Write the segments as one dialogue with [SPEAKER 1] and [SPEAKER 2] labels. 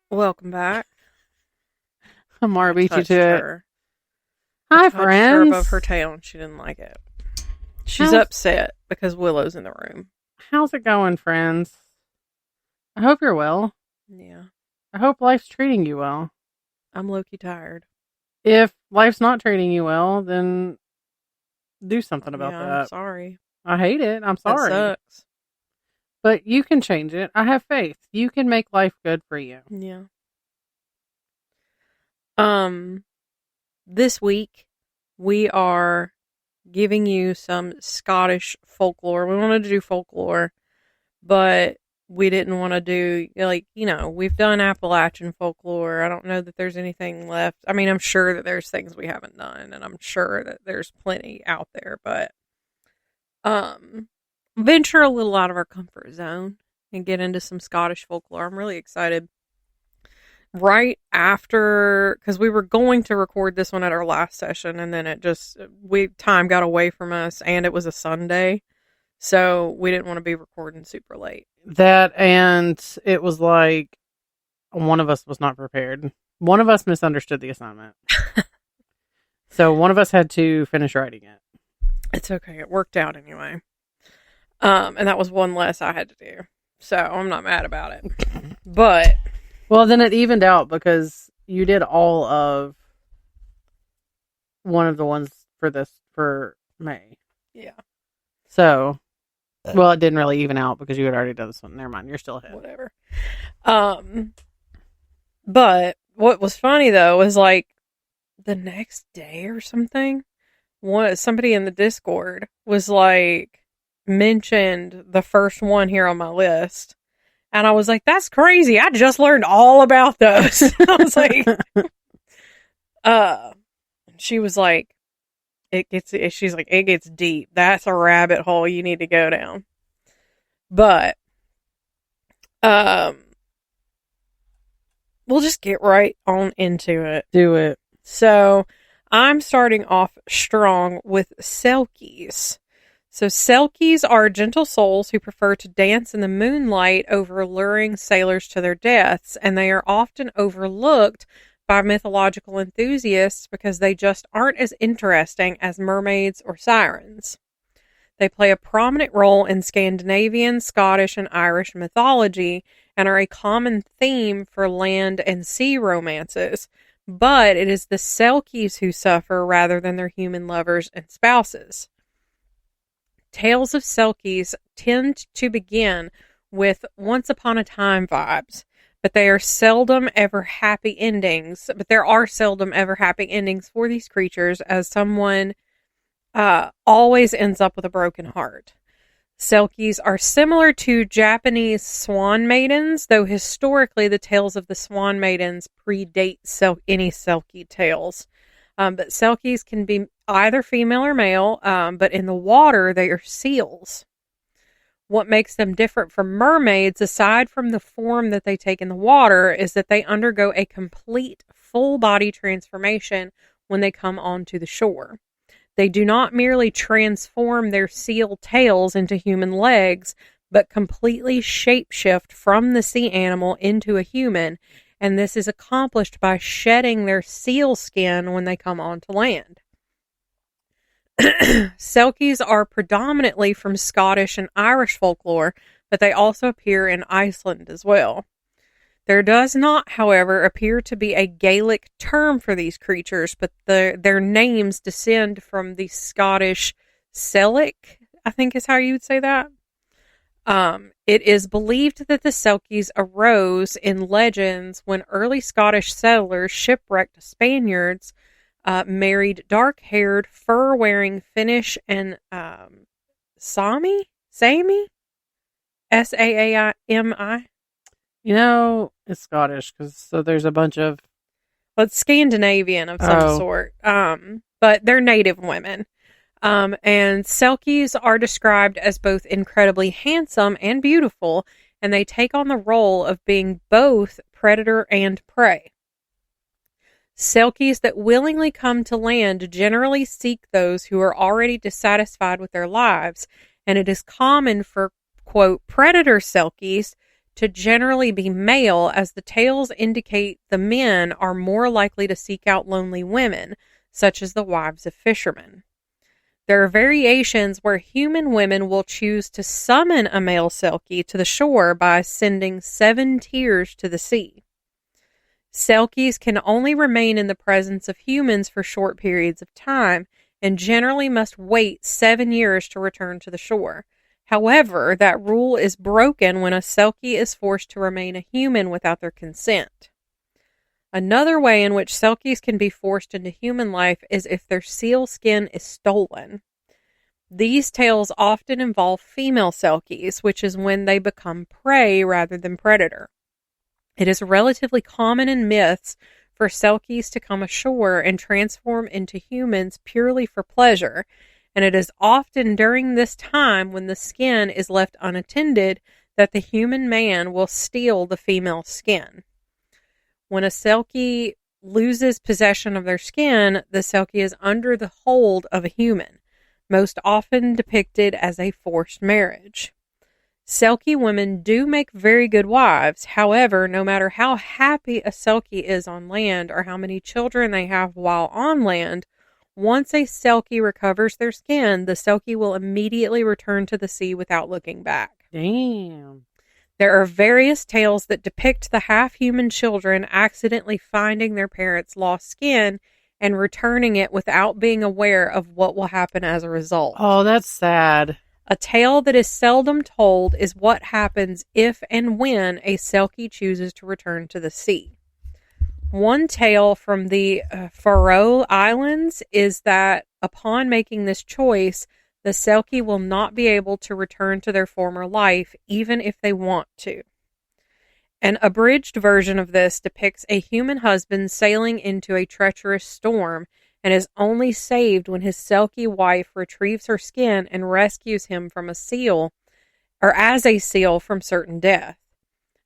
[SPEAKER 1] Welcome back.
[SPEAKER 2] Amara beat you
[SPEAKER 1] Touched
[SPEAKER 2] to it.
[SPEAKER 1] her.
[SPEAKER 2] Hi,
[SPEAKER 1] Touched her
[SPEAKER 2] friends.
[SPEAKER 1] above her tail and she didn't like it. She's
[SPEAKER 2] How's-
[SPEAKER 1] upset because Willow's in the room.
[SPEAKER 2] How's it going, friends? I hope you're well.
[SPEAKER 1] Yeah.
[SPEAKER 2] I hope life's treating you well.
[SPEAKER 1] I'm low-key tired.
[SPEAKER 2] If life's not treating you well, then do something about
[SPEAKER 1] yeah,
[SPEAKER 2] that.
[SPEAKER 1] I'm sorry.
[SPEAKER 2] I hate it. I'm sorry.
[SPEAKER 1] That sucks.
[SPEAKER 2] But you can change it. I have faith. You can make life good for you.
[SPEAKER 1] Yeah. This week we are giving you some Scottish folklore. We wanted to do folklore, but we didn't want to do, we've done Appalachian folklore. I don't know that there's anything left. I mean, I'm sure that there's things we haven't done, and I'm sure that there's plenty out there, but venture a little out of our comfort zone and get into some Scottish folklore. I'm really excited. Right after, because we were going to record this one at our last session, and then time got away from us, and it was a Sunday, so we didn't want to be recording super late.
[SPEAKER 2] That, and it was like one of us was not prepared. One of us misunderstood the assignment. So one of us had to finish writing it.
[SPEAKER 1] It's okay. It worked out anyway. And that was one less I had to do. So I'm not mad about it. But
[SPEAKER 2] well, then it evened out because you did all of one of the ones for May.
[SPEAKER 1] Yeah.
[SPEAKER 2] So, well, it didn't really even out because you had already done this one. Never mind. You're still ahead.
[SPEAKER 1] Whatever. But what was funny though was like the next day or something, somebody in the Discord was like mentioned the first one here on my list. And I was like, that's crazy. I just learned all about those. I was like, she was like, she's like, it gets deep. That's a rabbit hole you need to go down. But, we'll just get right on into it.
[SPEAKER 2] Do it.
[SPEAKER 1] So, I'm starting off strong with Selkies. So Selkies are gentle souls who prefer to dance in the moonlight over luring sailors to their deaths, and they are often overlooked by mythological enthusiasts because they just aren't as interesting as mermaids or sirens. They play a prominent role in Scandinavian, Scottish, and Irish mythology and are a common theme for land and sea romances, but it is the Selkies who suffer rather than their human lovers and spouses. Tales of Selkies tend to begin with once upon a time vibes, but there are seldom ever happy endings for these creatures, as someone always ends up with a broken heart. Selkies are similar to Japanese swan maidens, though historically the tales of the swan maidens predate any Selkie tales. But Selkies can be either female or male, but in the water, they are seals. What makes them different from mermaids, aside from the form that they take in the water, is that they undergo a complete full-body transformation when they come onto the shore. They do not merely transform their seal tails into human legs, but completely shapeshift from the sea animal into a human, and this is accomplished by shedding their seal skin when they come onto land. Selkies are predominantly from Scottish and Irish folklore, but they also appear in Iceland as well. There does not, however, appear to be a Gaelic term for these creatures, but their names descend from the Scottish Celic, I think is how you would say that. It is believed that the Selkies arose in legends when early Scottish settlers shipwrecked Spaniards married dark-haired, fur-wearing Finnish and Sami? Saami? Saami?
[SPEAKER 2] You know, it's Scottish, so there's a bunch of...
[SPEAKER 1] Well, it's Scandinavian of some sort, but they're native women. And Selkies are described as both incredibly handsome and beautiful, and they take on the role of being both predator and prey. Selkies that willingly come to land generally seek those who are already dissatisfied with their lives, and it is common for, quote, predator Selkies to generally be male, as the tails indicate the men are more likely to seek out lonely women, such as the wives of fishermen. There are variations where human women will choose to summon a male Selkie to the shore by sending 7 tears to the sea. Selkies can only remain in the presence of humans for short periods of time and generally must wait 7 years to return to the shore. However, that rule is broken when a Selkie is forced to remain a human without their consent. Another way in which Selkies can be forced into human life is if their seal skin is stolen. These tales often involve female Selkies, which is when they become prey rather than predator. It is relatively common in myths for Selkies to come ashore and transform into humans purely for pleasure, and it is often during this time when the skin is left unattended that the human man will steal the female skin. When a Selkie loses possession of their skin, the Selkie is under the hold of a human, most often depicted as a forced marriage. Selkie women do make very good wives. However, no matter how happy a Selkie is on land or how many children they have while on land, once a Selkie recovers their skin, the Selkie will immediately return to the sea without looking back.
[SPEAKER 2] Damn.
[SPEAKER 1] There are various tales that depict the half-human children accidentally finding their parents' lost skin and returning it without being aware of what will happen as a result.
[SPEAKER 2] Oh, that's sad.
[SPEAKER 1] A tale that is seldom told is what happens if and when a Selkie chooses to return to the sea. One tale from the Faroe Islands is that upon making this choice, the Selkie will not be able to return to their former life, even if they want to. An abridged version of this depicts a human husband sailing into a treacherous storm and is only saved when his Selkie wife retrieves her skin and rescues him from a seal, or as a seal, from certain death.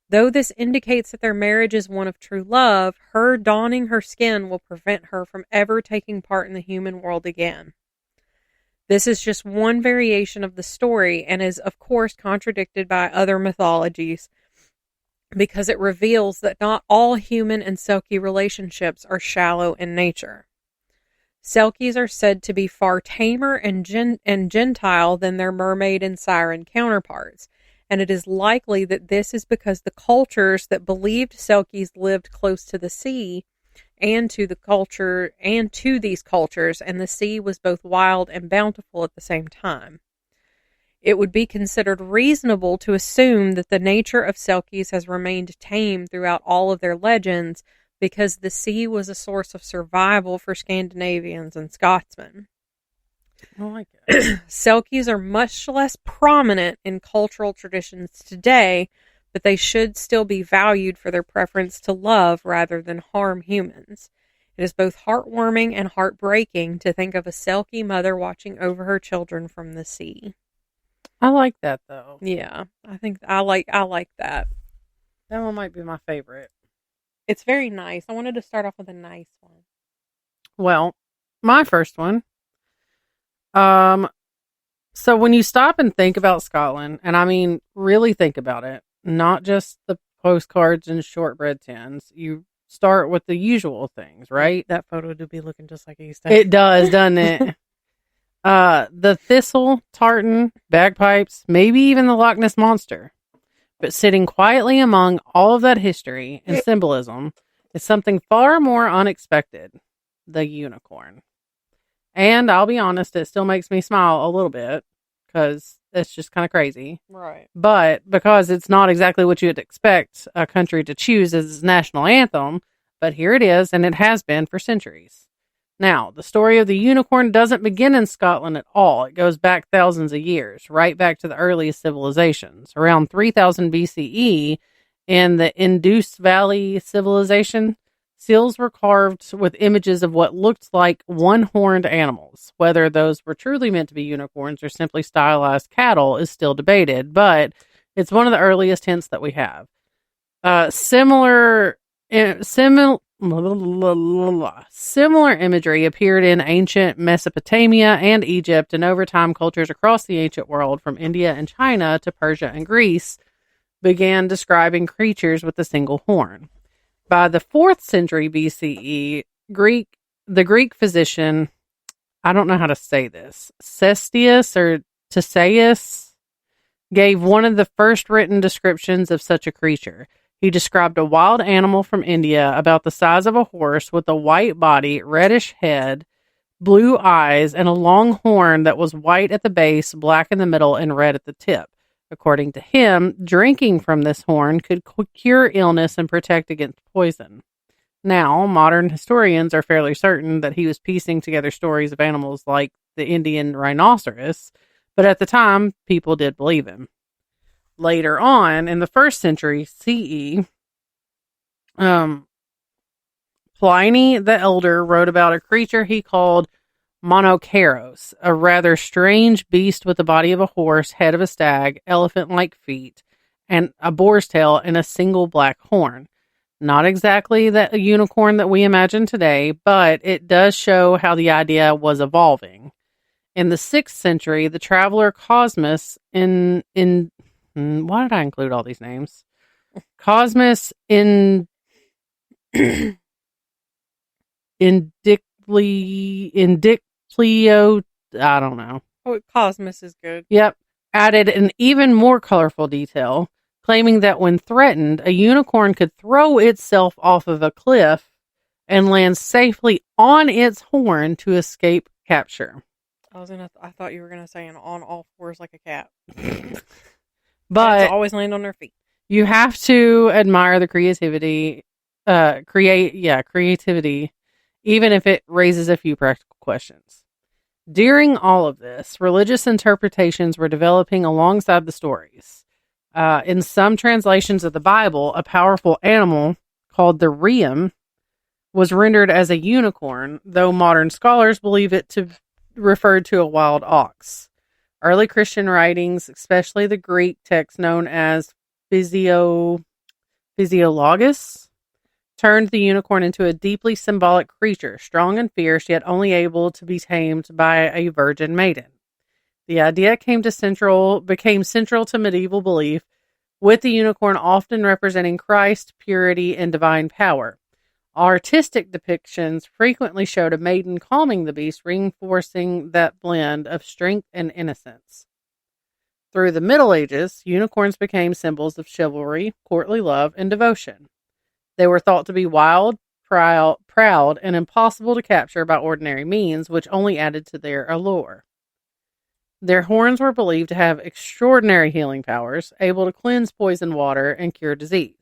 [SPEAKER 1] Though this indicates that their marriage is one of true love, her donning her skin will prevent her from ever taking part in the human world again. This is just one variation of the story and is, of course, contradicted by other mythologies because it reveals that not all human and Selkie relationships are shallow in nature. Selkies are said to be far tamer and gentile than their mermaid and siren counterparts, and it is likely that this is because the cultures that believed Selkies lived close to the sea and to these cultures, and the sea was both wild and bountiful at the same time. It would be considered reasonable to assume that the nature of Selkies has remained tame throughout all of their legends because the sea was a source of survival for Scandinavians and Scotsmen.
[SPEAKER 2] I like it.
[SPEAKER 1] Selkies are much less prominent in cultural traditions today, but they should still be valued for their preference to love rather than harm humans. It is both heartwarming and heartbreaking to think of a Selkie mother watching over her children from the sea.
[SPEAKER 2] I like that though.
[SPEAKER 1] Yeah, I think I like that.
[SPEAKER 2] That one might be my favorite.
[SPEAKER 1] It's very nice. I wanted to start off with a nice one.
[SPEAKER 2] Well, my first one. So when you stop and think about Scotland, and I mean really think about it, not just the postcards and shortbread tins, you start with the usual things, right?
[SPEAKER 1] That photo do be looking just like it used to.
[SPEAKER 2] It does, doesn't it? The thistle, tartan, bagpipes, maybe even the Loch Ness Monster. But sitting quietly among all of that history and symbolism is something far more unexpected. The unicorn. And I'll be honest, it still makes me smile a little bit because it's just kind of crazy.
[SPEAKER 1] Right.
[SPEAKER 2] But because it's not exactly what you'd expect a country to choose as its national anthem, but here it is, and it has been for centuries. Now, the story of the unicorn doesn't begin in Scotland at all. It goes back thousands of years, right back to the earliest civilizations. Around 3000 BCE, in the Indus Valley civilization, seals were carved with images of what looked like one-horned animals. Whether those were truly meant to be unicorns or simply stylized cattle is still debated, but it's one of the earliest hints that we have. Similar imagery appeared in ancient Mesopotamia and Egypt, and over time cultures across the ancient world, from India and China to Persia and Greece, began describing creatures with a single horn. By the 4th century BCE, the Greek physician, I don't know how to say this, Cestius or Tisaeus, gave one of the first written descriptions of such a creature. He described a wild animal from India about the size of a horse with a white body, reddish head, blue eyes, and a long horn that was white at the base, black in the middle, and red at the tip. According to him, drinking from this horn could cure illness and protect against poison. Now, modern historians are fairly certain that he was piecing together stories of animals like the Indian rhinoceros, but at the time, people did believe him. Later on, in the 1st century CE, Pliny the Elder wrote about a creature he called Monoceros, a rather strange beast with the body of a horse, head of a stag, elephant-like feet, and a boar's tail, and a single black horn. Not exactly a unicorn that we imagine today, but it does show how the idea was evolving. In the 6th century, the traveler Cosmas why did I include all these names? Cosmas Indiclio, I don't know.
[SPEAKER 1] Oh, Cosmos is good.
[SPEAKER 2] Yep. Added an even more colorful detail, claiming that when threatened, a unicorn could throw itself off of a cliff and land safely on its horn to escape capture.
[SPEAKER 1] I thought you were gonna say on all fours like a cat.
[SPEAKER 2] But
[SPEAKER 1] always land on their feet.
[SPEAKER 2] You have to admire the creativity, even if it raises a few practical questions. During all of this, religious interpretations were developing alongside the stories. In some translations of the Bible, a powerful animal called the Reem was rendered as a unicorn, though modern scholars believe it to refer to a wild ox. Early Christian writings, especially the Greek text known as Physiologus, turned the unicorn into a deeply symbolic creature, strong and fierce, yet only able to be tamed by a virgin maiden. The idea became central to medieval belief, with the unicorn often representing Christ, purity, and divine power. Artistic depictions frequently showed a maiden calming the beast, reinforcing that blend of strength and innocence. Through the Middle Ages, unicorns became symbols of chivalry, courtly love, and devotion. They were thought to be wild, proud, and impossible to capture by ordinary means, which only added to their allure. Their horns were believed to have extraordinary healing powers, able to cleanse poisoned water and cure disease.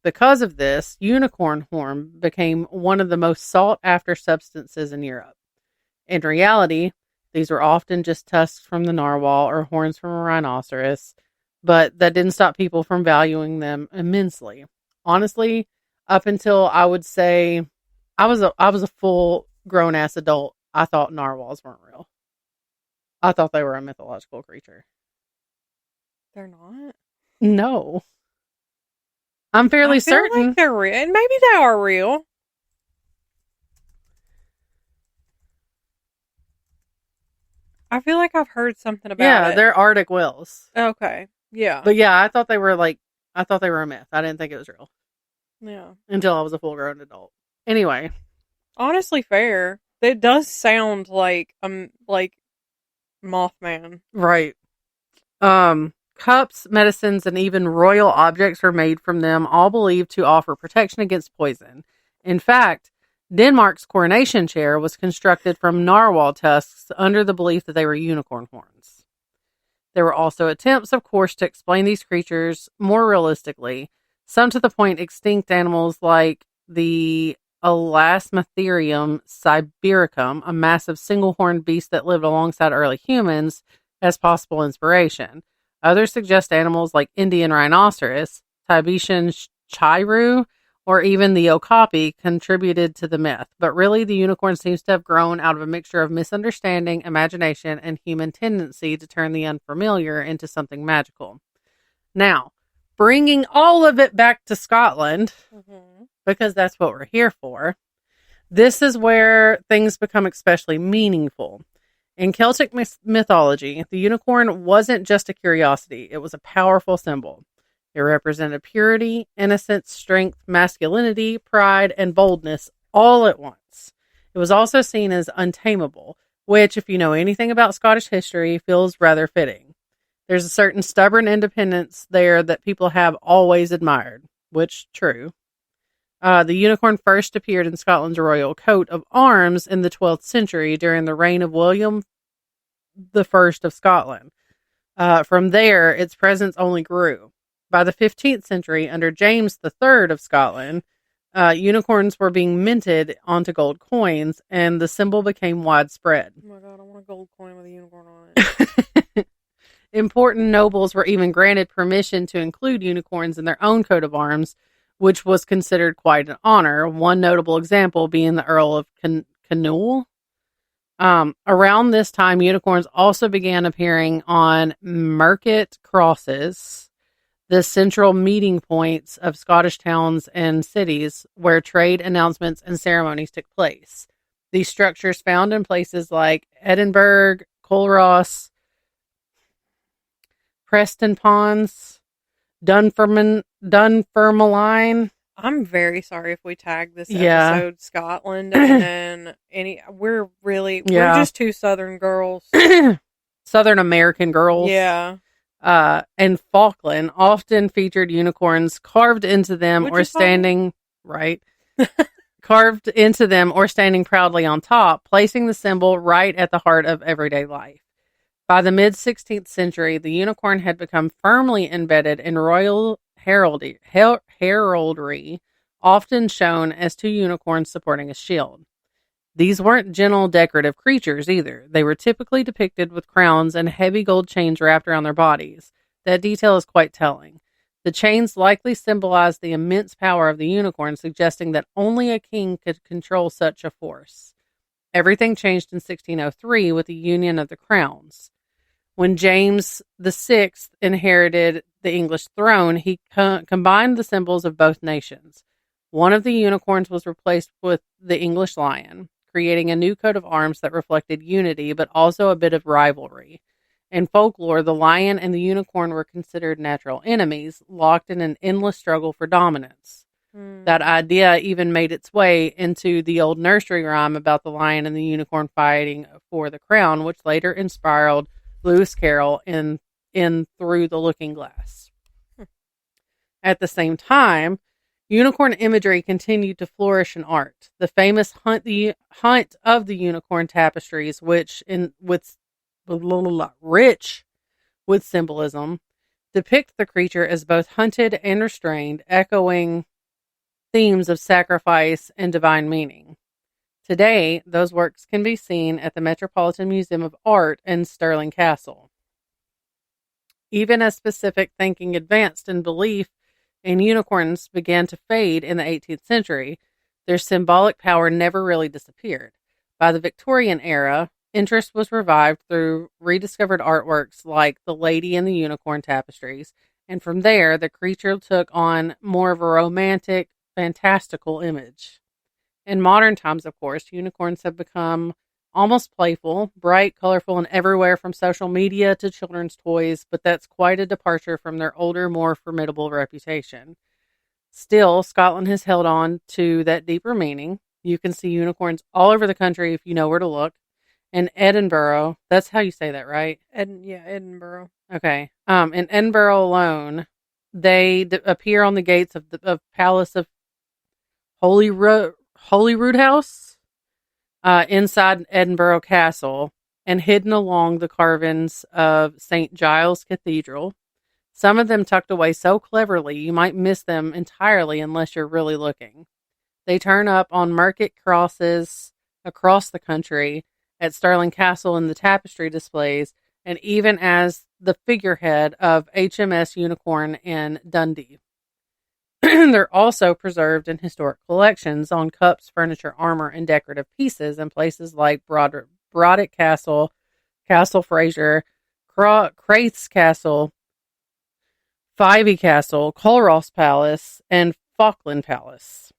[SPEAKER 2] Because of this, unicorn horn became one of the most sought-after substances in Europe. In reality, these were often just tusks from the narwhal or horns from a rhinoceros, but that didn't stop people from valuing them immensely. Honestly, up until I would say I was a full grown ass adult, I thought narwhals weren't real. I thought they were a mythological creature.
[SPEAKER 1] They're not?
[SPEAKER 2] No. I'm fairly certain.
[SPEAKER 1] Like they're real. And maybe they are real. I feel like I've heard something about it.
[SPEAKER 2] Yeah, they're Arctic whales.
[SPEAKER 1] Okay. Yeah.
[SPEAKER 2] But yeah, I thought they were a myth. I didn't think it was real.
[SPEAKER 1] Yeah.
[SPEAKER 2] Until I was a full grown adult. Anyway.
[SPEAKER 1] Honestly fair. It does sound like Mothman.
[SPEAKER 2] Right. Cups, medicines, and even royal objects were made from them, all believed to offer protection against poison. In fact, Denmark's coronation chair was constructed from narwhal tusks under the belief that they were unicorn horns. There were also attempts, of course, to explain these creatures more realistically, some to the point extinct animals like the Elasmotherium sibiricum, a massive single-horned beast that lived alongside early humans, as possible inspiration. Others suggest animals like Indian rhinoceros, Tibetan chiru, or even the okapi contributed to the myth. But really, the unicorn seems to have grown out of a mixture of misunderstanding, imagination, and human tendency to turn the unfamiliar into something magical. Now, bringing all of it back to Scotland, because that's what we're here for, this is where things become especially meaningful. In Celtic mythology, the unicorn wasn't just a curiosity, it was a powerful symbol. It represented purity, innocence, strength, masculinity, pride, and boldness all at once. It was also seen as untamable, which, if you know anything about Scottish history, feels rather fitting. There's a certain stubborn independence there that people have always admired, which, true. The unicorn first appeared in Scotland's royal coat of arms in the 12th century during the reign of William I of Scotland. From there, its presence only grew. By the 15th century, under James III of Scotland, unicorns were being minted onto gold coins, and the symbol became widespread.
[SPEAKER 1] Oh my god, I want a gold coin with a unicorn on it.
[SPEAKER 2] Important nobles were even granted permission to include unicorns in their own coat of arms, which was considered quite an honor. One notable example being the Earl of Kinnoul. Around this time, unicorns also began appearing on market crosses, the central meeting points of Scottish towns and cities where trade announcements and ceremonies took place. These structures found in places like Edinburgh, Culross, Preston Ponds, Dunfermline.
[SPEAKER 1] I'm very sorry if we tag this episode Scotland and then we're just two Southern girls.
[SPEAKER 2] Southern American girls.
[SPEAKER 1] Yeah.
[SPEAKER 2] And Falkland often featured unicorns carved into them or standing carved into them or standing proudly on top, placing the symbol right at the heart of everyday life. By the mid-16th century, the unicorn had become firmly embedded in royal heraldry, often shown as two unicorns supporting a shield. These weren't gentle decorative creatures either. They were typically depicted with crowns and heavy gold chains wrapped around their bodies. That detail is quite telling. The chains likely symbolized the immense power of the unicorn, suggesting that only a king could control such a force. Everything changed in 1603 with the union of the crowns. When James VI inherited the English throne, he combined the symbols of both nations. One of the unicorns was replaced with the English lion, creating a new coat of arms that reflected unity, but also a bit of rivalry. In folklore, the lion and the unicorn were considered natural enemies, locked in an endless struggle for dominance. That idea even made its way into the old nursery rhyme about the lion and the unicorn fighting for the crown, which later inspired Lewis Carroll in Through the Looking Glass. At the same time, unicorn imagery continued to flourish in art. The famous hunt of the unicorn tapestries, rich with symbolism, depict the creature as both hunted and restrained, echoing themes of sacrifice and divine meaning. Today, those works can be seen at the Metropolitan Museum of Art in Stirling Castle. Even as specific thinking advanced and belief in unicorns began to fade in the 18th century, their symbolic power never really disappeared. By the Victorian era, interest was revived through rediscovered artworks like the Lady and the Unicorn tapestries, and from there, the creature took on more of a romantic, fantastical image. In modern times, of course, unicorns have become almost playful, bright, colorful, and everywhere from social media to children's toys, but that's quite a departure from their older, more formidable reputation. Still, Scotland has held on to that deeper meaning. You can see unicorns all over the country if you know where to look. In Edinburgh, that's how you say that, right?
[SPEAKER 1] Edinburgh.
[SPEAKER 2] Okay. In Edinburgh alone, they appear on the gates of the Palace of Holyrood House, inside Edinburgh Castle, and hidden along the carvings of St. Giles Cathedral. Some of them tucked away so cleverly you might miss them entirely unless you're really looking. They turn up on market crosses across the country, at Stirling Castle in the tapestry displays, and even as the figurehead of HMS Unicorn in Dundee. They're also preserved in historic collections on cups, furniture, armor, and decorative pieces in places like Broddick Castle, Castle Fraser, Craith's Castle, Fyvie Castle, Culross Palace, and Falkland Palace.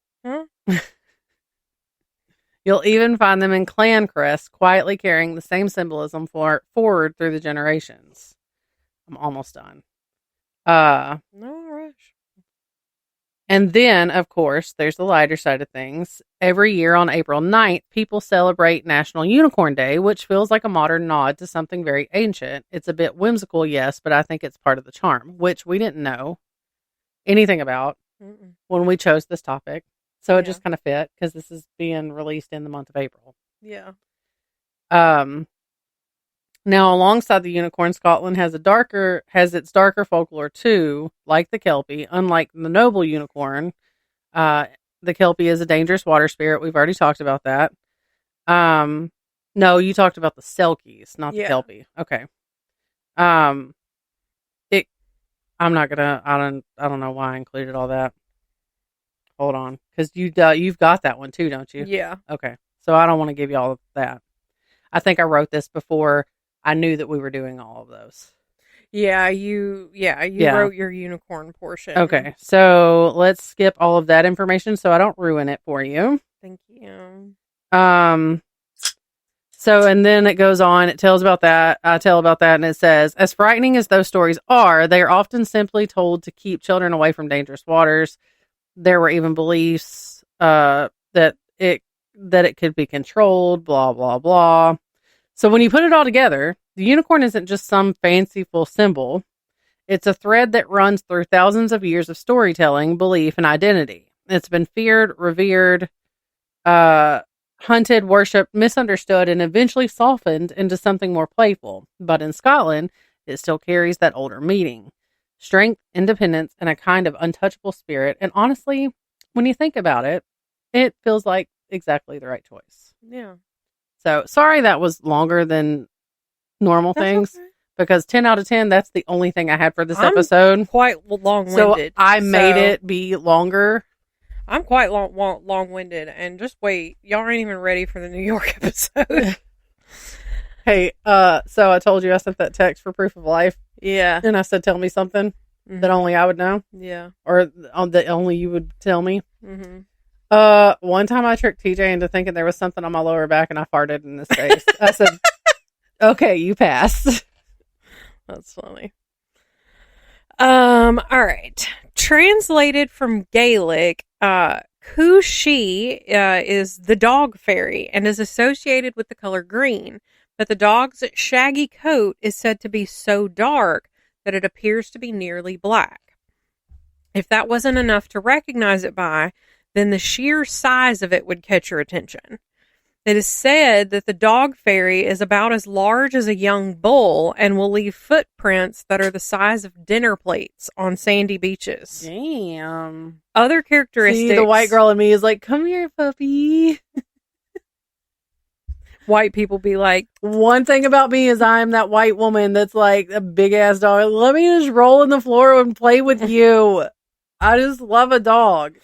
[SPEAKER 2] You'll even find them in clan crests, quietly carrying the same symbolism forward through the generations. I'm almost done.
[SPEAKER 1] No rush. gosh.
[SPEAKER 2] And then, of course, there's the lighter side of things. Every year on April 9th, people celebrate National Unicorn Day, which feels like a modern nod to something very ancient. It's a bit whimsical, yes, but I think it's part of the charm, which we didn't know anything about when we chose this topic. So it just kind of fit because this is being released in the month of April.
[SPEAKER 1] Yeah.
[SPEAKER 2] Now, alongside the unicorn, Scotland has its darker folklore too, like the Kelpie. Unlike the noble unicorn, the Kelpie is a dangerous water spirit. We've already talked about that. No, you talked about the Selkies, not the Kelpie. Okay. I'm not gonna. I don't know why I included all that. Hold on, because you've got that one too, don't you?
[SPEAKER 1] Yeah.
[SPEAKER 2] Okay. So I don't want to give you all of that. I think I wrote this before I knew that we were doing all of those.
[SPEAKER 1] Yeah, you wrote your unicorn portion.
[SPEAKER 2] Okay, so let's skip all of that information so I don't ruin it for you.
[SPEAKER 1] Thank you.
[SPEAKER 2] So, and then it goes on, it tells about that, I tell about that, and it says, as frightening as those stories are, they are often simply told to keep children away from dangerous waters. There were even beliefs that it could be controlled, blah, blah, blah. So when you put it all together, the unicorn isn't just some fanciful symbol. It's a thread that runs through thousands of years of storytelling, belief, and identity. It's been feared, revered, hunted, worshipped, misunderstood, and eventually softened into something more playful. But in Scotland, it still carries that older meaning. Strength, independence, and a kind of untouchable spirit. And honestly, when you think about it, it feels like exactly the right choice.
[SPEAKER 1] Yeah.
[SPEAKER 2] So, sorry that was longer than normal things, because 10 out of 10, that's the only thing I had for this episode.
[SPEAKER 1] Quite long-winded.
[SPEAKER 2] So, I made it be longer.
[SPEAKER 1] I'm quite long-winded, and just wait. Y'all aren't even ready for the New York episode.
[SPEAKER 2] Hey, so I told you I sent that text for proof of life.
[SPEAKER 1] Yeah.
[SPEAKER 2] And I said, tell me something that only I would know.
[SPEAKER 1] Yeah.
[SPEAKER 2] Or that only you would tell me.
[SPEAKER 1] Mm-hmm.
[SPEAKER 2] One time I tricked TJ into thinking there was something on my lower back and I farted in his face. I said, okay, you pass.
[SPEAKER 1] That's funny. All right. Translated from Gaelic, Cúshi is the dog fairy and is associated with the color green, but the dog's shaggy coat is said to be so dark that it appears to be nearly black. If that wasn't enough to recognize it by, then the sheer size of it would catch your attention. It is said that the dog fairy is about as large as a young bull and will leave footprints that are the size of dinner plates on sandy beaches.
[SPEAKER 2] Damn.
[SPEAKER 1] Other characteristics...
[SPEAKER 2] See, the white girl in me is like, come here, puppy.
[SPEAKER 1] White people be like...
[SPEAKER 2] One thing about me is I'm that white woman that's like a big-ass dog. Let me just roll on the floor and play with you. I just love a dog.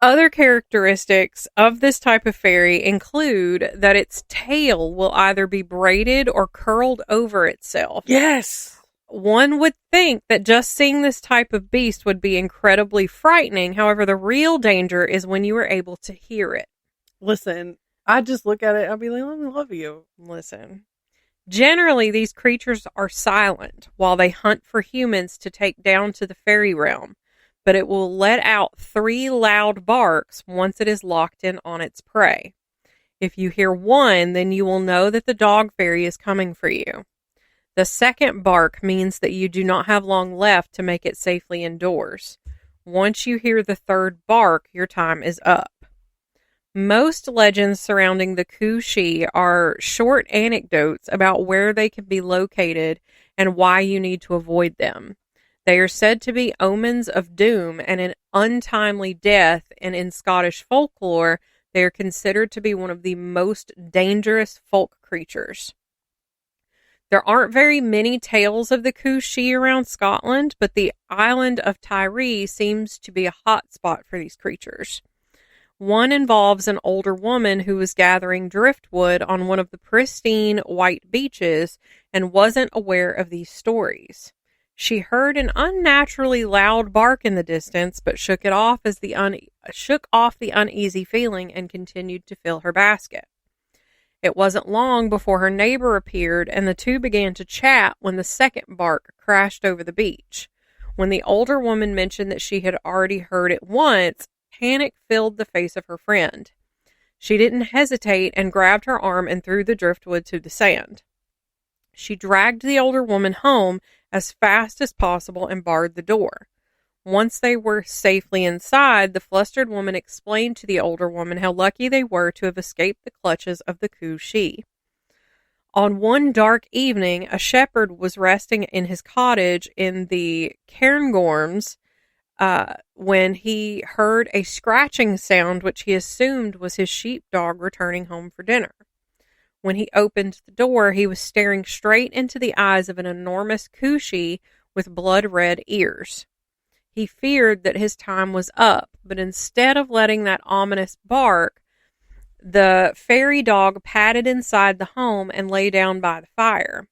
[SPEAKER 1] Other characteristics of this type of fairy include that its tail will either be braided or curled over itself.
[SPEAKER 2] Yes.
[SPEAKER 1] One would think that just seeing this type of beast would be incredibly frightening. However, the real danger is when you are able to hear it.
[SPEAKER 2] Listen, I just look at it, I'll be like, let me love you.
[SPEAKER 1] Listen. Generally, these creatures are silent while they hunt for humans to take down to the fairy realm, but it will let out 3 loud barks once it is locked in on its prey. If you hear one, then you will know that the dog fairy is coming for you. The second bark means that you do not have long left to make it safely indoors. Once you hear the third bark, your time is up. Most legends surrounding the Cúshi are short anecdotes about where they can be located and why you need to avoid them. They are said to be omens of doom and an untimely death, and in Scottish folklore, they are considered to be one of the most dangerous folk creatures. There aren't very many tales of the Cúshi around Scotland, but the island of Tiree seems to be a hot spot for these creatures. One involves an older woman who was gathering driftwood on one of the pristine white beaches and wasn't aware of these stories. She heard an unnaturally loud bark in the distance, but shook off the uneasy feeling and continued to fill her basket. It wasn't long before her neighbor appeared, and the two began to chat when the second bark crashed over the beach. When the older woman mentioned that she had already heard it once, panic filled the face of her friend. She didn't hesitate and grabbed her arm and threw the driftwood to the sand. She dragged the older woman home as fast as possible and barred the door. Once they were safely inside, the flustered woman explained to the older woman how lucky they were to have escaped the clutches of the Kushi. On one dark evening, a shepherd was resting in his cottage in the Cairngorms when he heard a scratching sound which he assumed was his sheepdog returning home for dinner. When he opened the door, he was staring straight into the eyes of an enormous Kushi with blood-red ears. He feared that his time was up, but instead of letting that ominous bark, the fairy dog padded inside the home and lay down by the fire.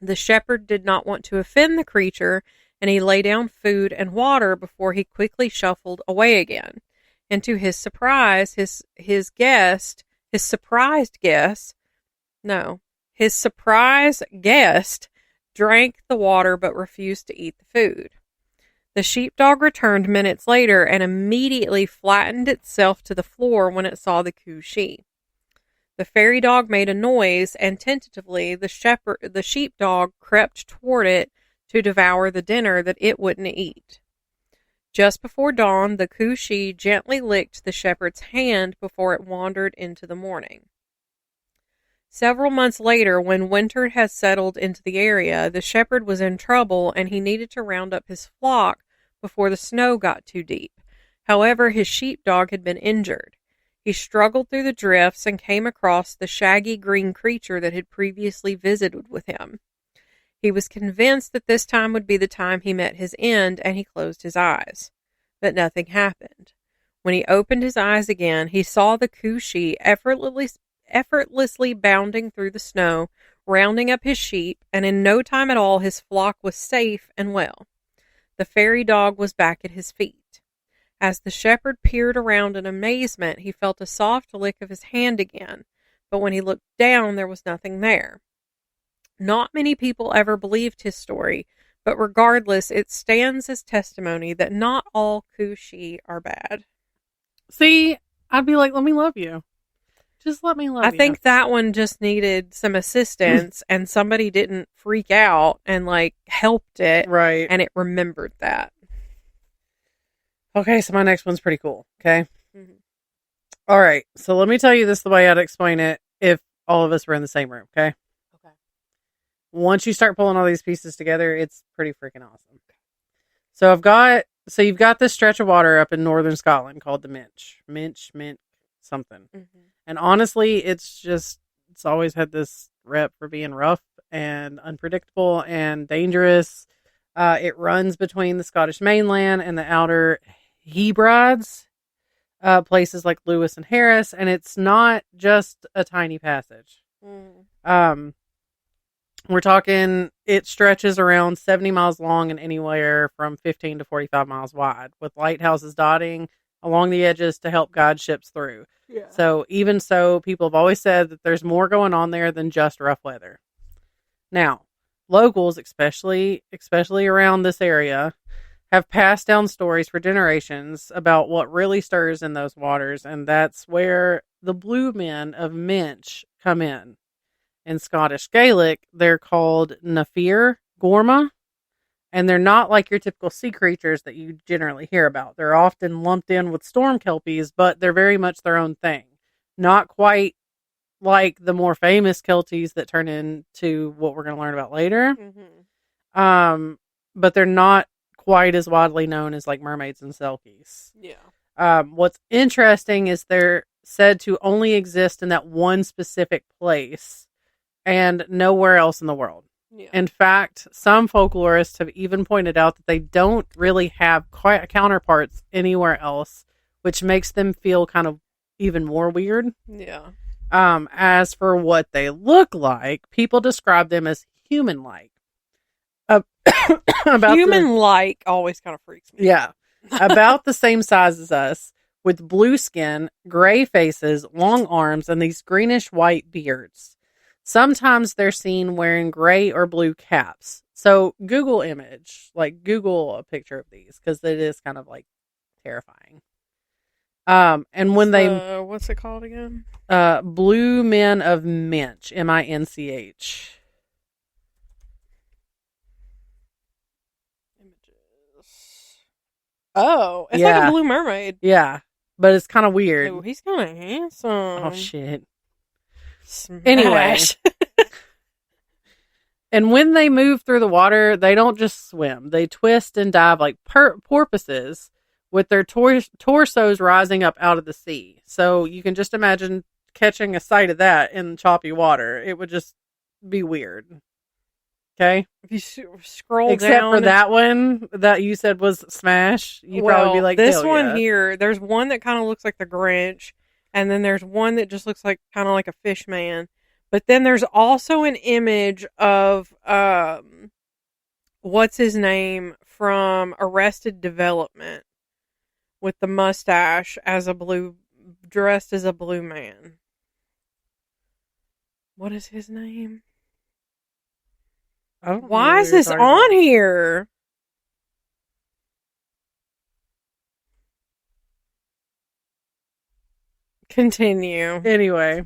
[SPEAKER 1] The shepherd did not want to offend the creature, and he lay down food and water before he quickly shuffled away again. And to his surprise, his surprised guest drank the water but refused to eat the food. The sheepdog returned minutes later and immediately flattened itself to the floor when it saw the Kushi. The fairy dog made a noise, and tentatively the sheepdog crept toward it to devour the dinner that it wouldn't eat. Just before dawn, the Kushi gently licked the shepherd's hand before it wandered into the morning. Several months later, when winter had settled into the area, the shepherd was in trouble and he needed to round up his flock before the snow got too deep. However, his sheepdog had been injured. He struggled through the drifts and came across the shaggy green creature that had previously visited with him. He was convinced that this time would be the time he met his end, and he closed his eyes. But nothing happened. When he opened his eyes again, he saw the Kushi effortlessly bounding through the snow, rounding up his sheep, and in no time at all his flock was safe and well. The fairy dog was back at his feet. As the shepherd peered around in amazement, he felt a soft lick of his hand again, but when he looked down, there was nothing there. Not many people ever believed his story, but regardless, it stands as testimony that not all Kushi are bad.
[SPEAKER 2] See, I'd be like, let me love you. Just let me love you.
[SPEAKER 1] I think that one just needed some assistance and somebody didn't freak out and helped it.
[SPEAKER 2] Right.
[SPEAKER 1] And it remembered that.
[SPEAKER 2] Okay, so my next one's pretty cool. Okay.
[SPEAKER 1] Mm-hmm.
[SPEAKER 2] All right. So let me tell you this the way I'd explain it if all of us were in the same room. Okay.
[SPEAKER 1] Okay.
[SPEAKER 2] Once you start pulling all these pieces together, it's pretty freaking awesome. So you've got this stretch of water up in northern Scotland called the Minch something. Mm-hmm. And honestly, it's always had this rep for being rough and unpredictable and dangerous. It runs between the Scottish mainland and the outer Hebrides, places like Lewis and Harris, and it's not just a tiny passage. We're talking, it stretches around 70 miles long and anywhere from 15 to 45 miles wide, with lighthouses dotting along the edges to help guide ships through. Yeah. So even so, people have always said that there's more going on there than just rough weather. Now, locals, especially around this area, have passed down stories for generations about what really stirs in those waters, and that's where the blue men of Minch come in. In Scottish Gaelic, they're called Nafir Gorma, and they're not like your typical sea creatures that you generally hear about. They're often lumped in with storm kelpies, but they're very much their own thing. Not quite like the more famous kelties that turn into what we're going to learn about later. Mm-hmm. But they're not quite as widely known as like mermaids and selkies. Yeah. What's interesting is they're said to only exist in that one specific place and nowhere else in the world. Yeah. In fact, some folklorists have even pointed out that they don't really have counterparts anywhere else, which makes them feel kind of even more weird. Yeah. As for what they look like, people describe them as human-like.
[SPEAKER 1] Human-like always kind of freaks me.
[SPEAKER 2] Yeah. About the same size as us, with blue skin, gray faces, long arms, and these greenish-white beards. Sometimes they're seen wearing gray or blue caps. So Google image, like Google a picture of these because it is kind of like terrifying. And when they
[SPEAKER 1] what's it called again?
[SPEAKER 2] Blue Men of Minch, Minch.
[SPEAKER 1] Images. Oh, it's like a blue mermaid.
[SPEAKER 2] Yeah, but it's kind of weird.
[SPEAKER 1] Oh, he's kind of handsome.
[SPEAKER 2] Oh shit.
[SPEAKER 1] Smash.
[SPEAKER 2] Anyway. And when they move through the water, they don't just swim. They twist and dive like porpoises with their torsos rising up out of the sea. So you can just imagine catching a sight of that in choppy water. It would just be weird. Okay?
[SPEAKER 1] If you scroll
[SPEAKER 2] Except
[SPEAKER 1] down.
[SPEAKER 2] for that one that you said was Smash, you'd probably be like,
[SPEAKER 1] this one here, there's one that kind of looks like the Grinch, and then there's one that just looks like kind of like a fish man. But then there's also an image of what's his name from Arrested Development with the mustache dressed as a blue man. What is his name?
[SPEAKER 2] I don't know
[SPEAKER 1] Why is this on here? Continue.
[SPEAKER 2] Anyway.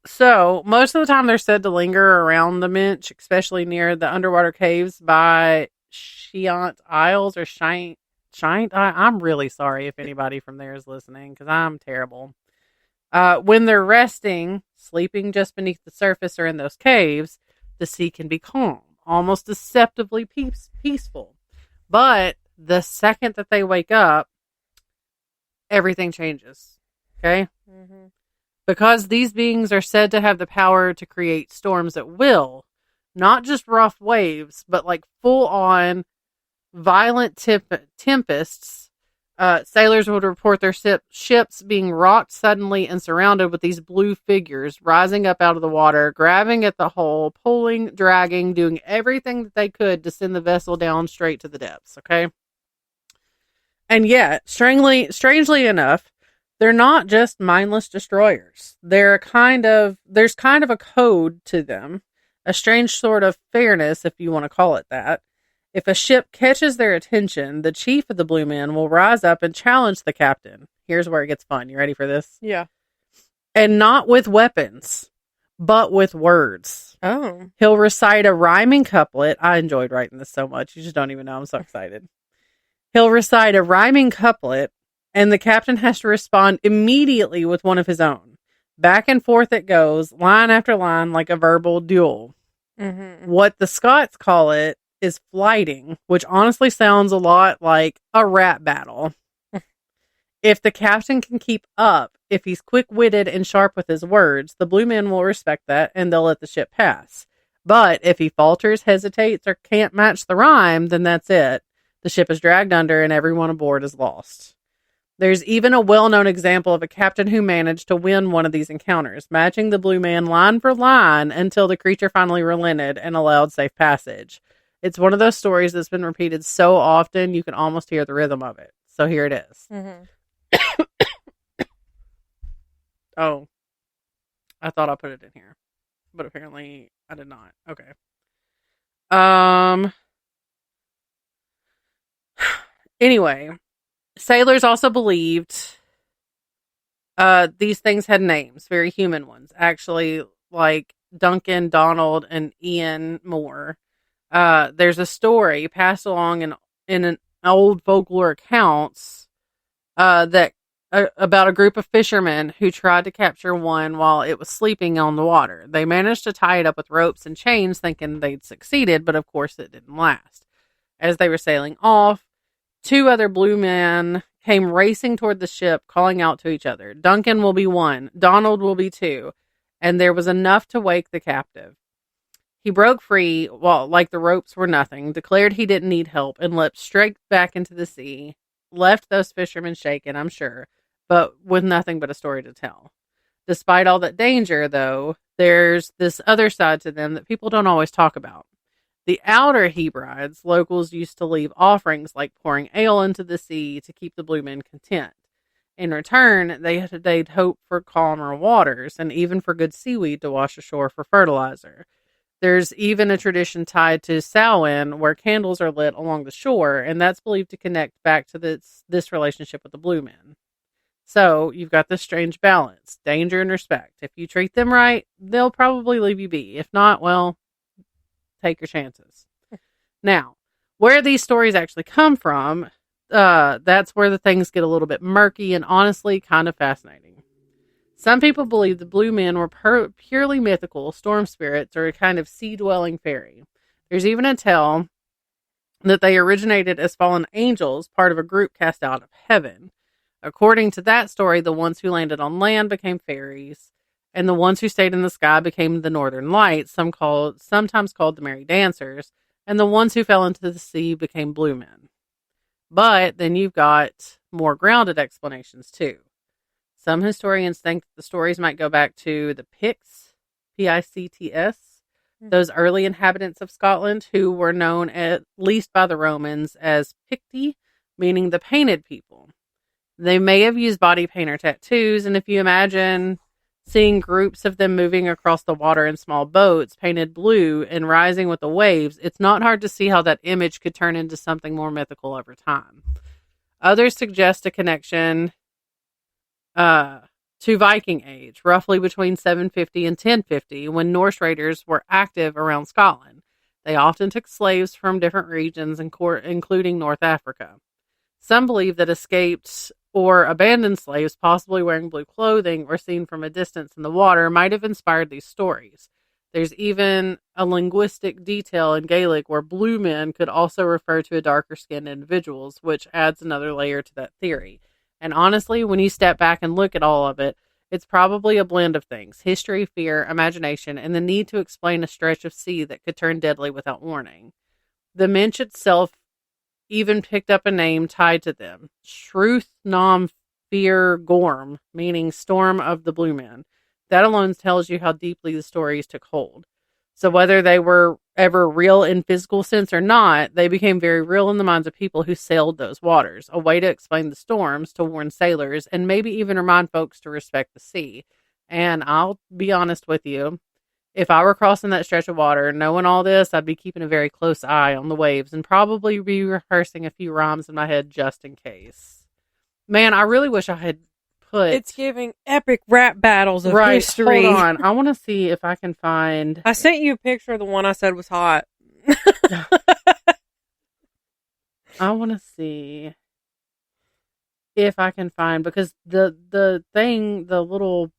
[SPEAKER 2] So most of the time they're said to linger around the Minch, especially near the underwater caves by Shiant Isles or Shint. I'm really sorry if anybody from there is listening because I'm terrible. When they're resting, sleeping just beneath the surface or in those caves, the sea can be calm, almost deceptively peaceful. But the second that they wake up, everything changes. Okay? Mm-hmm. Because these beings are said to have the power to create storms at will, not just rough waves, but like full-on violent tempests. Sailors would report their ships being rocked suddenly and surrounded with these blue figures rising up out of the water, grabbing at the hull, pulling, dragging, doing everything that they could to send the vessel down straight to the depths. Okay, and yet, strangely enough, they're not just mindless destroyers. There's kind of a code to them, a strange sort of fairness, if you want to call it that. If a ship catches their attention, the chief of the Blue Men will rise up and challenge the captain. Here's where it gets fun. You ready for this?
[SPEAKER 1] Yeah.
[SPEAKER 2] And not with weapons, but with words.
[SPEAKER 1] Oh.
[SPEAKER 2] He'll recite a rhyming couplet. I enjoyed writing this so much. You just don't even know. I'm so excited. He'll recite a rhyming couplet, and the captain has to respond immediately with one of his own. Back and forth it goes, line after line, like a verbal duel. Mm-hmm. What the Scots call it is flighting, which honestly sounds a lot like a rap battle. If the captain can keep up, if he's quick-witted and sharp with his words, the Blue Men will respect that, and they'll let the ship pass. But if he falters, hesitates, or can't match the rhyme, then that's it. The ship is dragged under, and everyone aboard is lost. There's even a well-known example of a captain who managed to win one of these encounters, matching the Blue Man line for line until the creature finally relented and allowed safe passage. It's one of those stories that's been repeated so often you can almost hear the rhythm of it. So here it is. Mm-hmm. Oh, I thought I put it in here, but apparently I did not. Okay. Anyway, sailors also believed these things had names, very human ones. Actually, like Duncan, Donald, and Ian Moore. There's a story passed along in an old folklore accounts that about a group of fishermen who tried to capture one while it was sleeping on the water. They managed to tie it up with ropes and chains, thinking they'd succeeded, but of course it didn't last. As they were sailing off, two other blue men came racing toward the ship, calling out to each other. Duncan will be one, Donald will be two, and there was enough to wake the captive. He broke free, like the ropes were nothing, declared he didn't need help, and leapt straight back into the sea. Left those fishermen shaken, I'm sure, but with nothing but a story to tell. Despite all that danger, though, there's this other side to them that people don't always talk about. The outer Hebrides, locals used to leave offerings like pouring ale into the sea to keep the blue men content. In return, they'd hope for calmer waters and even for good seaweed to wash ashore for fertilizer. There's even a tradition tied to Samhain where candles are lit along the shore, and that's believed to connect back to this relationship with the blue men. So you've got this strange balance, danger and respect. If you treat them right, they'll probably leave you be. If not, well, take your chances. Now, where these stories actually come from, that's where the things get a little bit murky and honestly kind of fascinating. Some people believe the blue men were purely mythical storm spirits or a kind of sea-dwelling fairy. There's even a tale that they originated as fallen angels, part of a group cast out of heaven. According to that story, the ones who landed on land became fairies, and the ones who stayed in the sky became the Northern Lights, sometimes called the Merry Dancers, and the ones who fell into the sea became blue men. But then you've got more grounded explanations too. Some historians think that the stories might go back to the Picts, Picts, those early inhabitants of Scotland who were known at least by the Romans as Picti, meaning the painted people. They may have used body paint or tattoos, and if you imagine seeing groups of them moving across the water in small boats, painted blue and rising with the waves, it's not hard to see how that image could turn into something more mythical over time. Others suggest a connection to Viking Age, roughly between 750 and 1050, when Norse raiders were active around Scotland. They often took slaves from different regions, including North Africa. Some believe that escaped or abandoned slaves, possibly wearing blue clothing or seen from a distance in the water, might have inspired these stories. There's even a linguistic detail in Gaelic where blue men could also refer to a darker-skinned individuals, which adds another layer to that theory. And honestly, when you step back and look at all of it, it's probably a blend of things: history, fear, imagination, and the need to explain a stretch of sea that could turn deadly without warning. The Mensch itself even picked up a name tied to them, Shruth Nam Fear Gorm, meaning Storm of the Blue Men. That alone tells you how deeply the stories took hold. So whether they were ever real in physical sense or not, they became very real in the minds of people who sailed those waters, a way to explain the storms, to warn sailors, and maybe even remind folks to respect the sea. And I'll be honest with you, if I were crossing that stretch of water, knowing all this, I'd be keeping a very close eye on the waves and probably be rehearsing a few rhymes in my head just in case. Man, I really wish I had put...
[SPEAKER 1] It's giving epic rap battles of
[SPEAKER 2] right,
[SPEAKER 1] history.
[SPEAKER 2] Hold on. I want to see if I can find...
[SPEAKER 1] I sent you a picture of the one I said was hot.
[SPEAKER 2] I want to see if I can find... Because the little...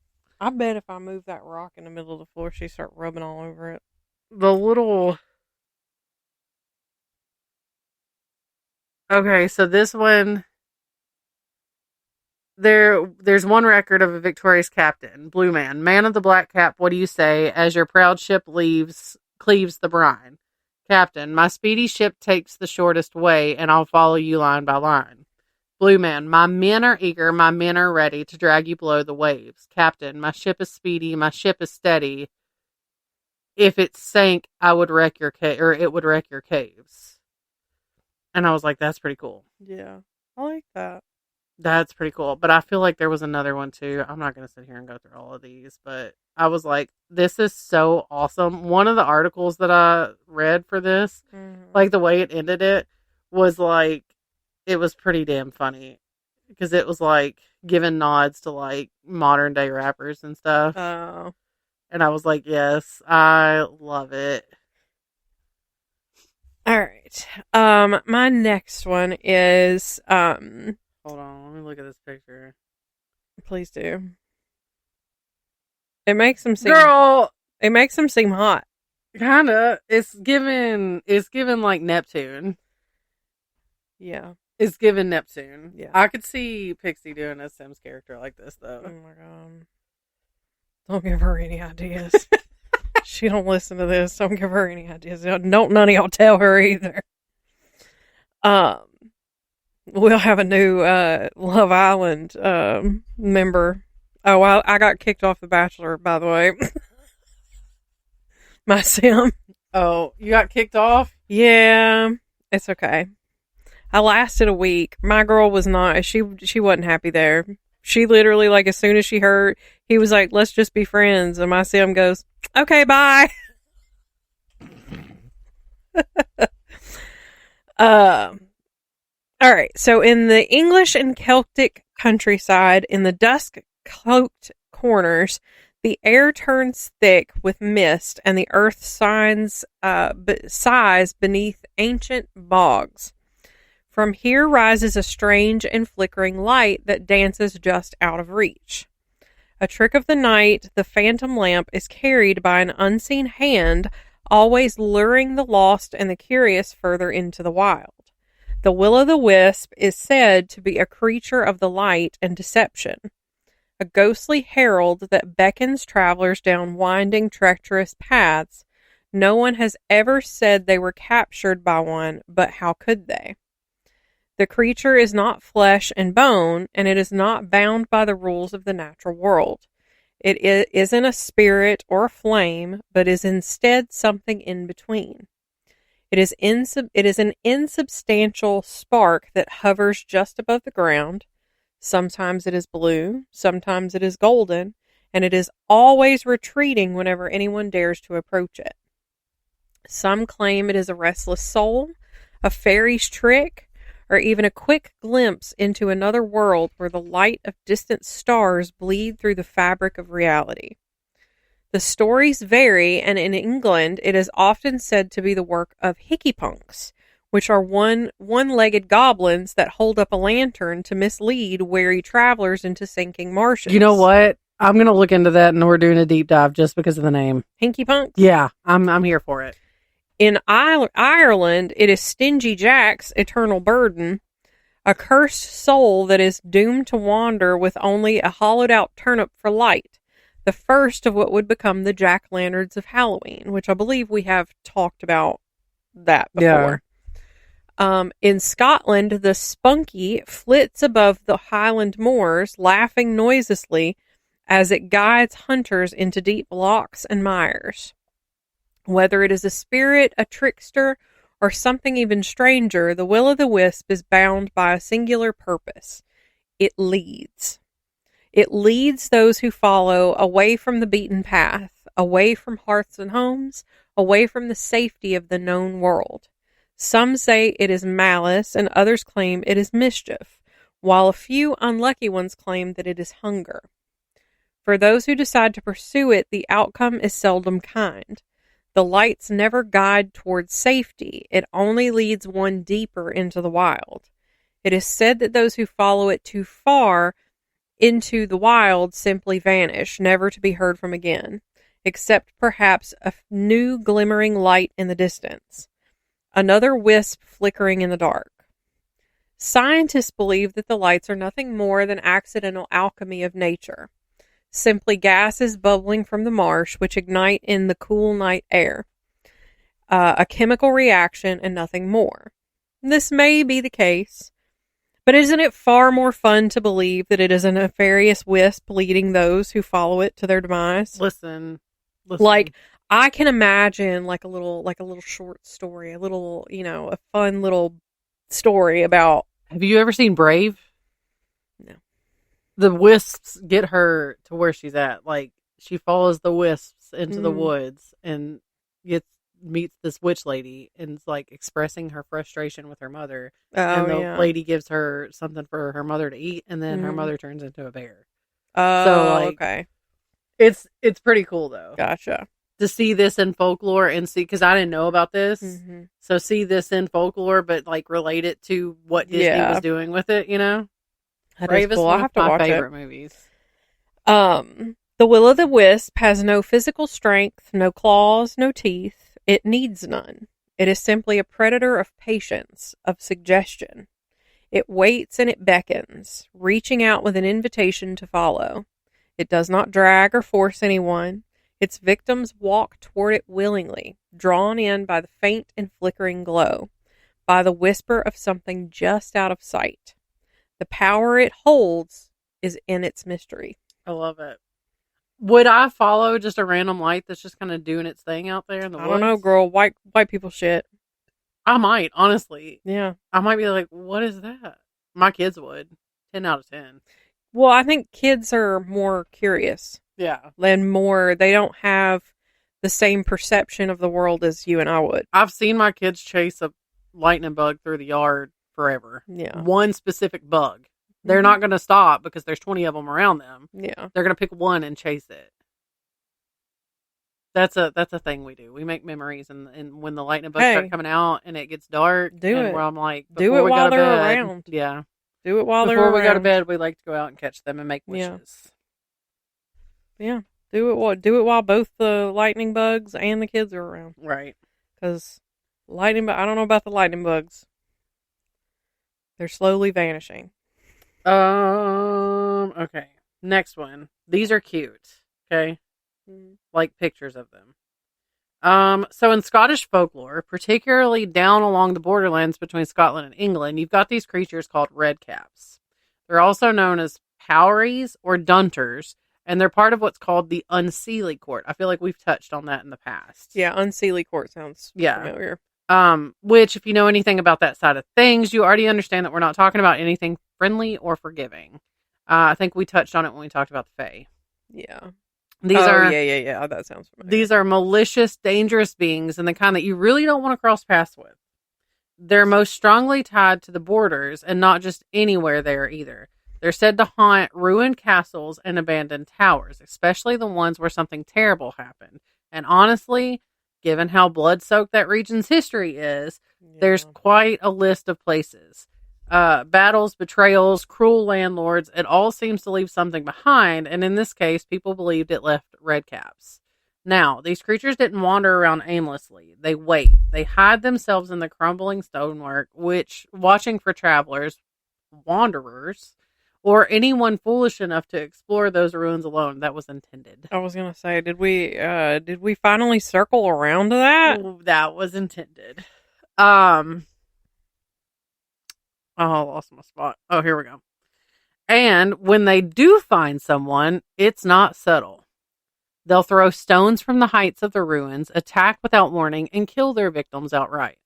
[SPEAKER 1] I bet if I move that rock in the middle of the floor, she'd start rubbing all over it.
[SPEAKER 2] The little... Okay, so this one... There's one record of a victorious captain, Blue Man of the black cap, what do you say, as your proud ship cleaves the brine? Captain, my speedy ship takes the shortest way, and I'll follow you line by line. Blue Man, my men are eager, my men are ready to drag you below the waves. Captain, my ship is speedy, my ship is steady. If it sank, it would wreck your caves. And I was like, that's pretty cool.
[SPEAKER 1] Yeah, I like that.
[SPEAKER 2] That's pretty cool. But I feel like there was another one too. I'm not going to sit here and go through all of these, but I was like, this is so awesome. One of the articles that I read for this, like the way it ended it was like, it was pretty damn funny because it was like giving nods to like modern day rappers and stuff.
[SPEAKER 1] Oh.
[SPEAKER 2] And I was like, yes, I love it.
[SPEAKER 1] All right. My next one is,
[SPEAKER 2] hold on, let me look at this picture.
[SPEAKER 1] Please do. It makes him seem...
[SPEAKER 2] Girl!
[SPEAKER 1] It makes him seem hot.
[SPEAKER 2] Kinda. It's given like Neptune.
[SPEAKER 1] Yeah.
[SPEAKER 2] It's given Neptune.
[SPEAKER 1] Yeah.
[SPEAKER 2] I could see Pixie doing a Sims character like this, though.
[SPEAKER 1] Oh my god. Don't give her any ideas. She don't listen to this. Don't give her any ideas. Don't none of y'all tell her either. We'll have a new Love Island member. Oh, I got kicked off The Bachelor, by the way. My sim.
[SPEAKER 2] Oh, you got kicked off?
[SPEAKER 1] Yeah, it's okay. I lasted a week. My girl was not. She wasn't happy there. She literally, like, as soon as she heard, he was like, let's just be friends. And my sim goes, okay, bye. All right. So in the English and Celtic countryside, in the dusk-cloaked corners, the air turns thick with mist, and the earth sighs beneath ancient bogs. From here rises a strange and flickering light that dances just out of reach. A trick of the night, the phantom lamp is carried by an unseen hand, always luring the lost and the curious further into the wild. The will-o'-the-wisp is said to be a creature of the light and deception, a ghostly herald that beckons travelers down winding, treacherous paths. No one has ever said they were captured by one, but how could they? The creature is not flesh and bone, and it is not bound by the rules of the natural world. It isn't a spirit or a flame, but is instead something in between. It is an insubstantial spark that hovers just above the ground. Sometimes it is blue, sometimes it is golden, and it is always retreating whenever anyone dares to approach it. Some claim it is a restless soul, a fairy's trick, or even a quick glimpse into another world where the light of distant stars bleed through the fabric of reality. The stories vary, and in England it is often said to be the work of hickeypunks, which are one-legged goblins that hold up a lantern to mislead wary travelers into sinking marshes.
[SPEAKER 2] You know what? I'm going to look into that, and we're doing a deep dive just because of the name.
[SPEAKER 1] Hickeypunks?
[SPEAKER 2] Yeah, I'm here for it.
[SPEAKER 1] In Ireland, it is Stingy Jack's eternal burden, a cursed soul that is doomed to wander with only a hollowed-out turnip for light, the first of what would become the jack-o'-lanterns of Halloween, which I believe we have talked about that before. Yeah. In Scotland, the spunky flits above the Highland moors, laughing noiselessly as it guides hunters into deep lochs and mires. Whether it is a spirit, a trickster, or something even stranger, the will-o'-the-wisp is bound by a singular purpose. It leads. It leads those who follow away from the beaten path, away from hearths and homes, away from the safety of the known world. Some say it is malice, and others claim it is mischief, while a few unlucky ones claim that it is hunger. For those who decide to pursue it, the outcome is seldom kind. The lights never guide towards safety. It only leads one deeper into the wild. It is said that those who follow it too far into the wild simply vanish, never to be heard from again, except perhaps a new glimmering light in the distance, another wisp flickering in the dark. Scientists believe that the lights are nothing more than accidental alchemy of nature, simply gases bubbling from the marsh which ignite in the cool night air, a chemical reaction and nothing more. This may be the case, but isn't it far more fun to believe that it is a nefarious wisp leading those who follow it to their demise?
[SPEAKER 2] Listen.
[SPEAKER 1] Like, I can imagine like a little short story, a little, a fun little story about.
[SPEAKER 2] Have you ever seen Brave?
[SPEAKER 1] No.
[SPEAKER 2] The wisps get her to where she's at. Like, she follows the wisps into the woods and meets this witch lady and is like expressing her frustration with her mother. And the lady gives her something for her mother to eat, and then her mother turns into a bear.
[SPEAKER 1] Okay.
[SPEAKER 2] It's pretty cool though.
[SPEAKER 1] Gotcha.
[SPEAKER 2] To see this in folklore and see, because I didn't know about this. Mm-hmm. So see this in folklore, but like relate it to what Disney was doing with it,
[SPEAKER 1] Brave is cool. One of my
[SPEAKER 2] favorite movies.
[SPEAKER 1] The will-o'-the-wisp has no physical strength, no claws, no teeth. It needs none. It is simply a predator of patience, of suggestion. It waits and it beckons, reaching out with an invitation to follow. It does not drag or force anyone. Its victims walk toward it willingly, drawn in by the faint and flickering glow, by the whisper of something just out of sight. The power it holds is in its mystery.
[SPEAKER 2] I love it. Would I follow just a random light that's just kind of doing its thing out there in the woods?
[SPEAKER 1] I don't know, girl. White people shit.
[SPEAKER 2] I might, honestly.
[SPEAKER 1] Yeah.
[SPEAKER 2] I might be like, what is that? My kids would. 10 out of 10.
[SPEAKER 1] Well, I think kids are more curious.
[SPEAKER 2] Yeah.
[SPEAKER 1] They don't have the same perception of the world as you and I would.
[SPEAKER 2] I've seen my kids chase a lightning bug through the yard forever.
[SPEAKER 1] Yeah.
[SPEAKER 2] One specific bug. They're not going to stop because there's 20 of them around them.
[SPEAKER 1] Yeah.
[SPEAKER 2] They're going to pick one and chase it. That's a thing we do. We make memories, and when the lightning bugs start coming out and it gets dark,
[SPEAKER 1] do it.
[SPEAKER 2] Where I'm like,
[SPEAKER 1] do it while they're around.
[SPEAKER 2] Yeah,
[SPEAKER 1] do it while they're
[SPEAKER 2] around.
[SPEAKER 1] Before
[SPEAKER 2] we go to bed, we like to go out and catch them and make wishes.
[SPEAKER 1] Yeah, do it while both the lightning bugs and the kids are around.
[SPEAKER 2] Right.
[SPEAKER 1] Because I don't know about the lightning bugs. They're slowly vanishing.
[SPEAKER 2] Okay. Next one. These are cute. Okay. Like pictures of them. So in Scottish folklore, particularly down along the borderlands between Scotland and England, you've got these creatures called redcaps. They're also known as powries or dunters, and they're part of what's called the unseelie court. I feel like we've touched on that in the past.
[SPEAKER 1] Yeah, unseelie court sounds familiar.
[SPEAKER 2] Which, if you know anything about that side of things, you already understand that we're not talking about anything friendly or forgiving. I think we touched on it when we talked about the Fae.
[SPEAKER 1] Yeah.
[SPEAKER 2] These are
[SPEAKER 1] yeah. That sounds familiar.
[SPEAKER 2] These are malicious, dangerous beings, and the kind that you really don't want to cross paths with. They're most strongly tied to the borders, and not just anywhere there either. They're said to haunt ruined castles and abandoned towers, especially the ones where something terrible happened. And honestly, given how blood-soaked that region's history is, there's quite a list of places. Battles, betrayals, cruel landlords, it all seems to leave something behind, and in this case, people believed it left redcaps. Now, these creatures didn't wander around aimlessly. They wait. They hide themselves in the crumbling stonework, watching for travelers, wanderers, or anyone foolish enough to explore those ruins alone. That was intended.
[SPEAKER 1] I was gonna say, did we finally circle around to that?
[SPEAKER 2] Ooh, that was intended. Oh, I lost my spot. Oh, here we go. And when they do find someone, it's not subtle. They'll throw stones from the heights of the ruins, attack without warning, and kill their victims outright.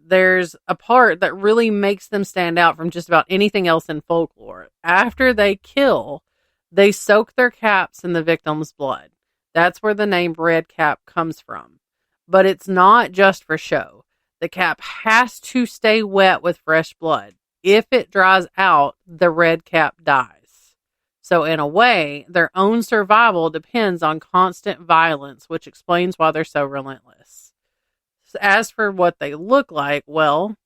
[SPEAKER 2] There's a part that really makes them stand out from just about anything else in folklore. After they kill, they soak their caps in the victim's blood. That's where the name red cap comes from. But it's not just for show. The cap has to stay wet with fresh blood. If it dries out, the red cap dies. So in a way, their own survival depends on constant violence, which explains why they're so relentless. As for what they look like, well,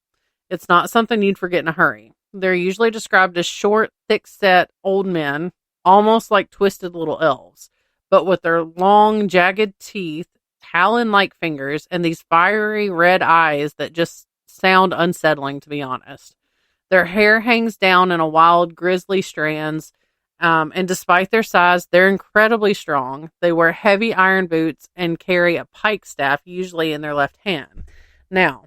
[SPEAKER 2] it's not something you'd forget in a hurry. They're usually described as short, thick-set old men, almost like twisted little elves, but with their long, jagged teeth, talon-like fingers, and these fiery red eyes that just sound unsettling, to be honest. Their hair hangs down in a wild, grisly strands, and despite their size, they're incredibly strong. They wear heavy iron boots and carry a pike staff, usually in their left hand. Now,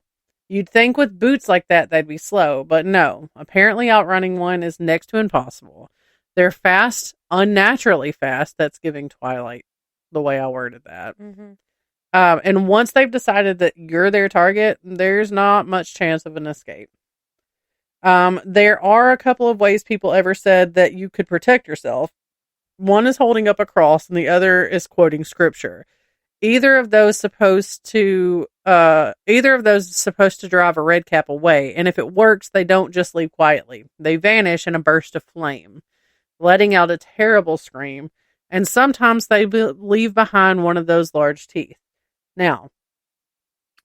[SPEAKER 2] you'd think with boots like that, they'd be slow, but no. Apparently outrunning one is next to impossible. They're fast, unnaturally fast. That's giving Twilight the way I worded that.
[SPEAKER 1] Mm-hmm.
[SPEAKER 2] And once they've decided that you're their target, there's not much chance of an escape. There are a couple of ways people ever said that you could protect yourself. One is holding up a cross, and the other is quoting scripture. Either of those supposed to drive a red cap away, and if it works, they don't just leave quietly. They vanish in a burst of flame, letting out a terrible scream, and sometimes they leave behind one of those large teeth. Now,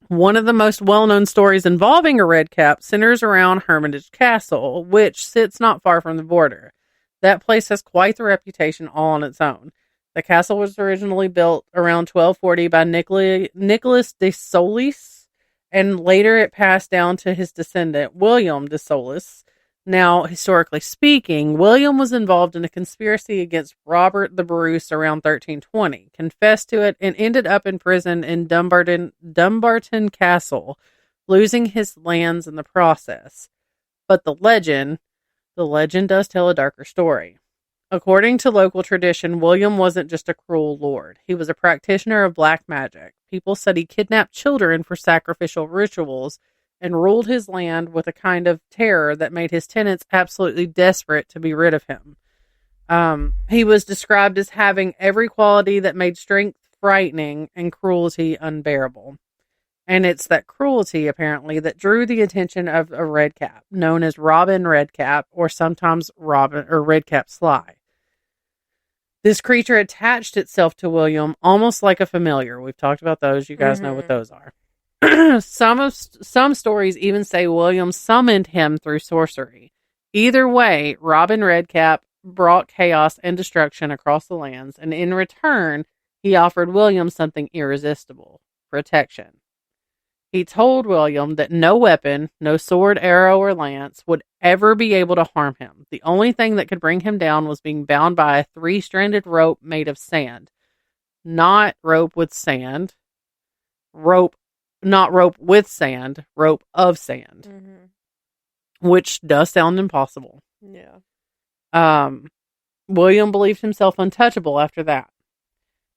[SPEAKER 2] one of the most well-known stories involving a red cap centers around Hermitage Castle, which sits not far from the border. That place has quite the reputation all on its own. The castle was originally built around 1240 by Nicholas de Solis, and later it passed down to his descendant, William de Solis. Now, historically speaking, William was involved in a conspiracy against Robert the Bruce around 1320, confessed to it, and ended up in prison in Dumbarton Castle, losing his lands in the process. But the legend does tell a darker story. According to local tradition, William wasn't just a cruel lord. He was a practitioner of black magic. People said he kidnapped children for sacrificial rituals and ruled his land with a kind of terror that made his tenants absolutely desperate to be rid of him. He was described as having every quality that made strength frightening and cruelty unbearable. And it's that cruelty, apparently, that drew the attention of a redcap, known as Robin Redcap, or sometimes Robin or Redcap Sly. This creature attached itself to William almost like a familiar. We've talked about those. You guys know what those are. Some stories even say William summoned him through sorcery. Either way, Robin Redcap brought chaos and destruction across the lands, and in return, he offered William something irresistible: protection. He told William that no weapon, no sword, arrow, or lance would ever be able to harm him. The only thing that could bring him down was being bound by a 3-stranded rope made of sand. Not rope with sand. Not rope with sand, rope of sand. Mm-hmm. Which does sound impossible.
[SPEAKER 1] Yeah.
[SPEAKER 2] William believed himself untouchable after that.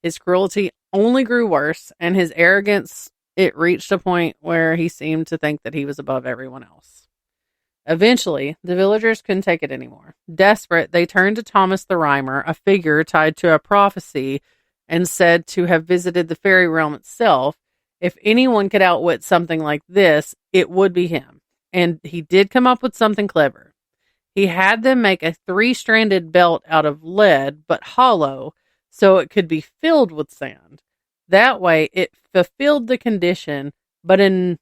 [SPEAKER 2] His cruelty only grew worse, and his arrogance, it reached a point where he seemed to think that he was above everyone else. Eventually, the villagers couldn't take it anymore. Desperate, they turned to Thomas the Rhymer, a figure tied to a prophecy and said to have visited the fairy realm itself. If anyone could outwit something like this, it would be him. And he did come up with something clever. He had them make a 3-stranded belt out of lead, but hollow, so it could be filled with sand. That way, it fulfilled the condition, but in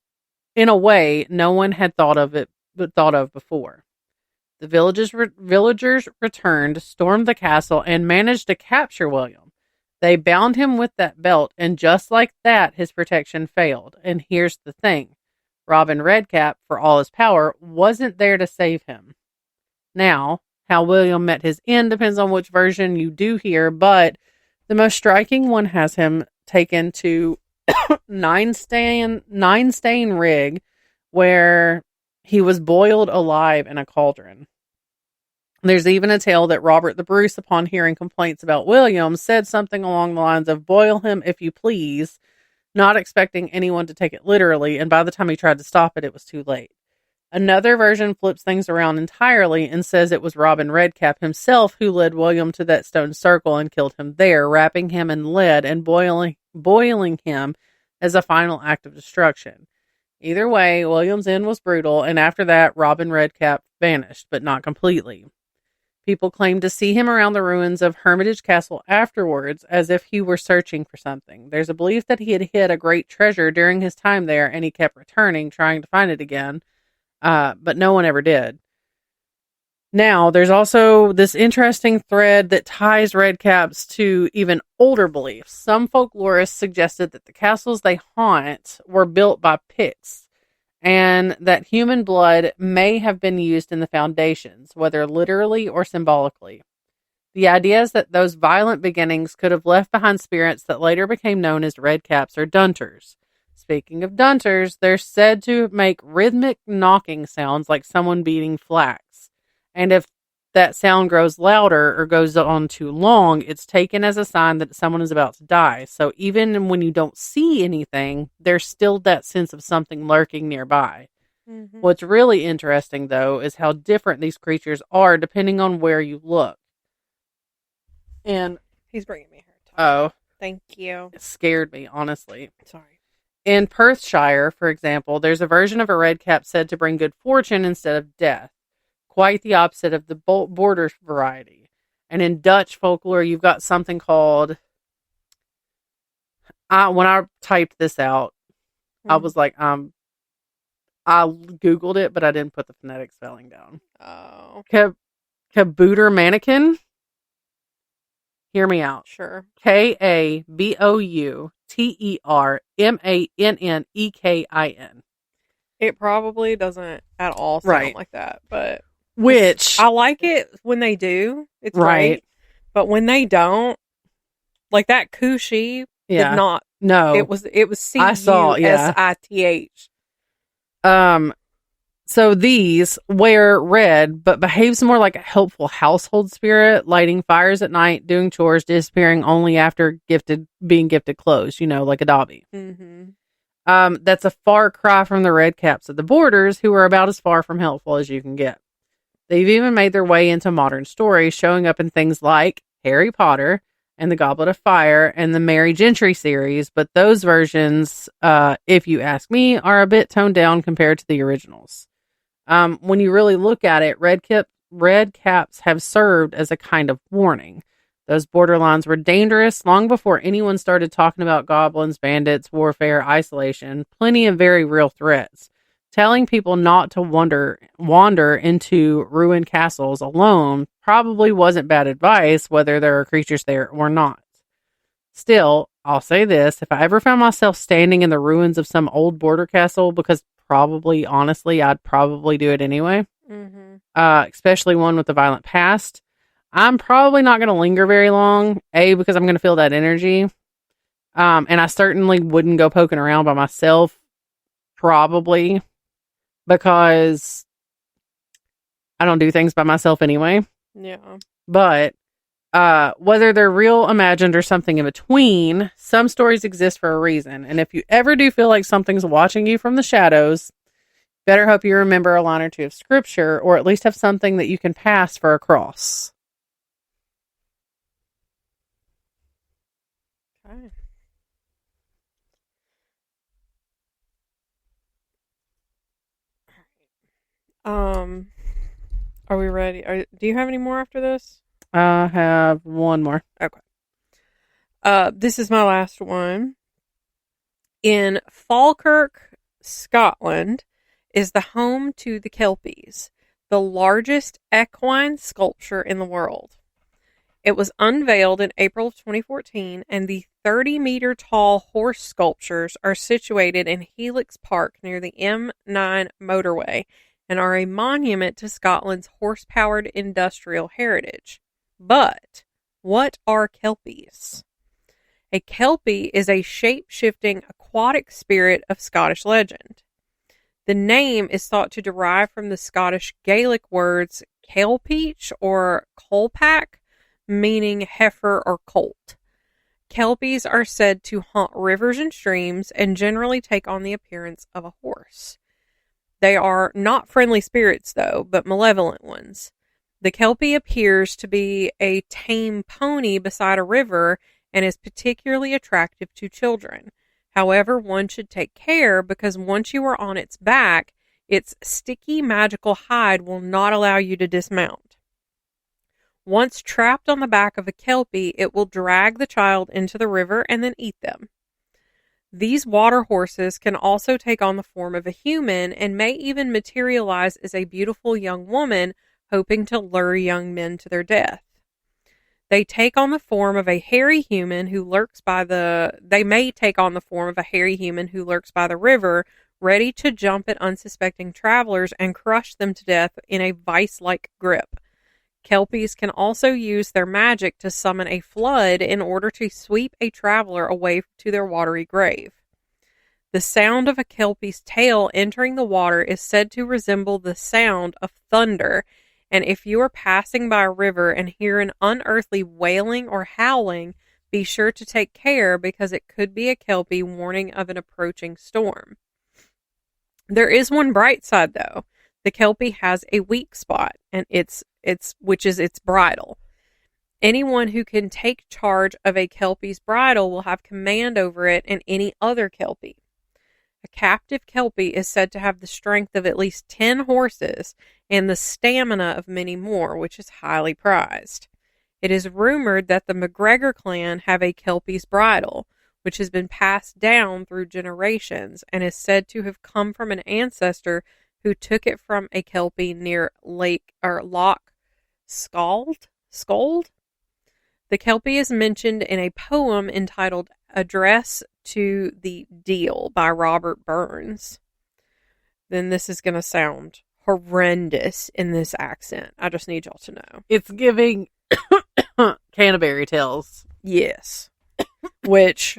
[SPEAKER 2] a way no one had thought of before. The villagers returned, stormed the castle, and managed to capture William. They bound him with that belt, and just like that, his protection failed. And here's the thing: Robin Redcap, for all his power, wasn't there to save him. Now, how William met his end depends on which version you do hear, but the most striking one has him taken to nine stain rig, where he was boiled alive in a cauldron. There's even a tale that Robert the Bruce, upon hearing complaints about William, said something along the lines of, "Boil him if you please," not expecting anyone to take it literally, and by the time he tried to stop it, it was too late. Another version flips things around entirely and says it was Robin Redcap himself who led William to that stone circle and killed him there, wrapping him in lead and boiling him as a final act of destruction. Either way, William's end was brutal, and after that, Robin Redcap vanished, but not completely. People claim to see him around the ruins of Hermitage Castle afterwards, as if he were searching for something. There's a belief that he had hid a great treasure during his time there, and he kept returning, trying to find it again. But no one ever did. Now, there's also this interesting thread that ties redcaps to even older beliefs. Some folklorists suggested that the castles they haunt were built by Picts, and that human blood may have been used in the foundations, whether literally or symbolically. The idea is that those violent beginnings could have left behind spirits that later became known as redcaps or dunters. Speaking of dunters, they're said to make rhythmic knocking sounds like someone beating flax. And if that sound grows louder or goes on too long, it's taken as a sign that someone is about to die. So even when you don't see anything, there's still that sense of something lurking nearby. Mm-hmm. What's really interesting, though, is how different these creatures are depending on where you look. And
[SPEAKER 1] he's bringing me her.
[SPEAKER 2] Oh.
[SPEAKER 1] Thank you.
[SPEAKER 2] It scared me, honestly.
[SPEAKER 1] Sorry.
[SPEAKER 2] In Perthshire, for example, there's a version of a redcap said to bring good fortune instead of death. Quite the opposite of the border variety. And in Dutch folklore, you've got something called... when I typed this out, I was like, I Googled it, but I didn't put the phonetic spelling down.
[SPEAKER 1] Oh.
[SPEAKER 2] Kabouter mannequin? Hear me out.
[SPEAKER 1] Sure.
[SPEAKER 2] KABOUTERMANNEKIN.
[SPEAKER 1] It probably doesn't at all sound like that, but...
[SPEAKER 2] Which...
[SPEAKER 1] I like it when they do. It's
[SPEAKER 2] right.
[SPEAKER 1] Great. But when they don't, like that Coochie did not...
[SPEAKER 2] No.
[SPEAKER 1] It was C-U-S-I-T-H.
[SPEAKER 2] So these wear red, but behaves more like a helpful household spirit, lighting fires at night, doing chores, disappearing only after being gifted clothes, like a Dobby.
[SPEAKER 1] Mm-hmm.
[SPEAKER 2] That's a far cry from the redcaps of the borders, who are about as far from helpful as you can get. They've even made their way into modern stories, showing up in things like Harry Potter, and the Goblet of Fire and the Mary Gentry series, but those versions, if you ask me, are a bit toned down compared to the originals. When you really look at it, red caps have served as a kind of warning. Those borderlines were dangerous long before anyone started talking about goblins, bandits, warfare, isolation, plenty of very real threats. Telling people not to wander into ruined castles alone probably wasn't bad advice, whether there are creatures there or not. Still, I'll say this, if I ever found myself standing in the ruins of some old border castle, because probably, honestly, I'd probably do it anyway, especially one with a violent past, I'm probably not going to linger very long, because I'm going to feel that energy, and I certainly wouldn't go poking around by myself, probably, because I don't do things by myself anyway.
[SPEAKER 1] Yeah.
[SPEAKER 2] But whether they're real, imagined, or something in between, some stories exist for a reason. And if you ever do feel like something's watching you from the shadows, better hope you remember a line or two of scripture, or at least have something that you can pass for a cross.
[SPEAKER 1] Okay. Are we ready? Do you have any more after this?
[SPEAKER 2] I have one more.
[SPEAKER 1] Okay. This is my last one. In Falkirk, Scotland, is the home to the Kelpies, the largest equine sculpture in the world. It was unveiled in April of 2014, and the 30-meter tall horse sculptures are situated in Helix Park near the M9 motorway and are a monument to Scotland's horse-powered industrial heritage. But what are Kelpies? A Kelpie is a shape-shifting aquatic spirit of Scottish legend. The name is thought to derive from the Scottish Gaelic words kelpeach or colpack, meaning heifer or colt. Kelpies are said to haunt rivers and streams and generally take on the appearance of a horse. They are not friendly spirits, though, but malevolent ones. The Kelpie appears to be a tame pony beside a river and is particularly attractive to children. However, one should take care because once you are on its back, its sticky magical hide will not allow you to dismount. Once trapped on the back of a Kelpie, it will drag the child into the river and then eat them. These water horses can also take on the form of a human and may even materialize as a beautiful young woman hoping to lure young men to their death. They take on the form of a hairy human who lurks by the river, ready to jump at unsuspecting travelers and crush them to death in a vice-like grip. Kelpies can also use their magic to summon a flood in order to sweep a traveler away to their watery grave. The sound of a Kelpie's tail entering the water is said to resemble the sound of thunder, and if you are passing by a river and hear an unearthly wailing or howling, be sure to take care because it could be a Kelpie warning of an approaching storm. There is one bright side, though. The Kelpie has a weak spot, and which is its bridle. Anyone who can take charge of a Kelpie's bridle will have command over it and any other Kelpie. A captive Kelpie is said to have the strength of at least 10 horses and the stamina of many more, which is highly prized. It is rumored that the McGregor clan have a Kelpie's bridle, which has been passed down through generations and is said to have come from an ancestor who took it from a Kelpie near Loch Scald. The Kelpie is mentioned in a poem entitled Address to the Deil by Robert Burns. Then this is going to sound horrendous in this accent. I just need y'all to know.
[SPEAKER 2] It's giving Canterbury Tales.
[SPEAKER 1] Yes. Which...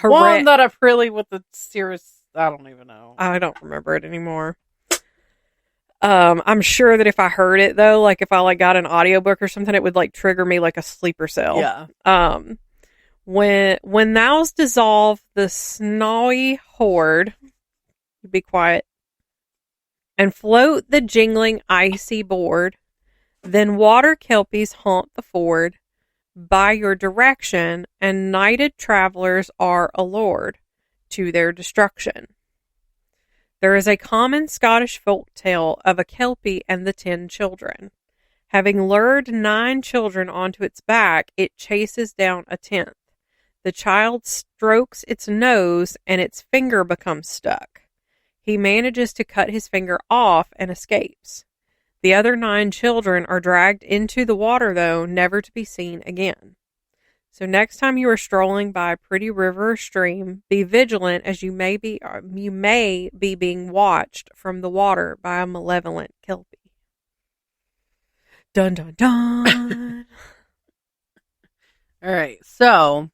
[SPEAKER 2] one that I really with the serious... I don't even know.
[SPEAKER 1] I don't remember it anymore. I'm sure that if I heard it, though, like if I got an audiobook or something, it would trigger me like a sleeper cell.
[SPEAKER 2] Yeah.
[SPEAKER 1] When thou's dissolve the snowy horde, be quiet, and float the jingling icy board, then water kelpies haunt the ford, by your direction, and knighted travelers are allured to their destruction. There is a common Scottish folk tale of a Kelpie and the 10 children. Having lured 9 children onto its back, it chases down a 10th. The child strokes its nose and its finger becomes stuck. He manages to cut his finger off and escapes. The other 9 children are dragged into the water, though, never to be seen again. So next time you are strolling by a pretty river or stream, be vigilant, as you may be being watched from the water by a malevolent Kelpie. Dun dun dun.
[SPEAKER 2] All right, so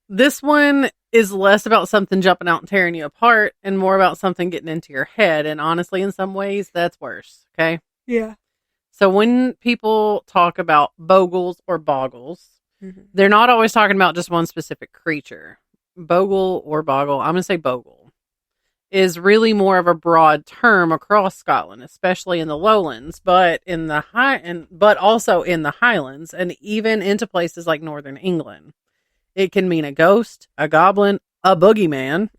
[SPEAKER 2] this one is less about something jumping out and tearing you apart and more about something getting into your head. And honestly, in some ways, that's worse. Okay.
[SPEAKER 1] Yeah.
[SPEAKER 2] So when people talk about bogles or boggles, they're not always talking about just one specific creature. Bogle or boggle, I'm going to say bogle, is really more of a broad term across Scotland, especially in the lowlands, but also in the Highlands and even into places like northern England. It can mean a ghost, a goblin, a boogeyman,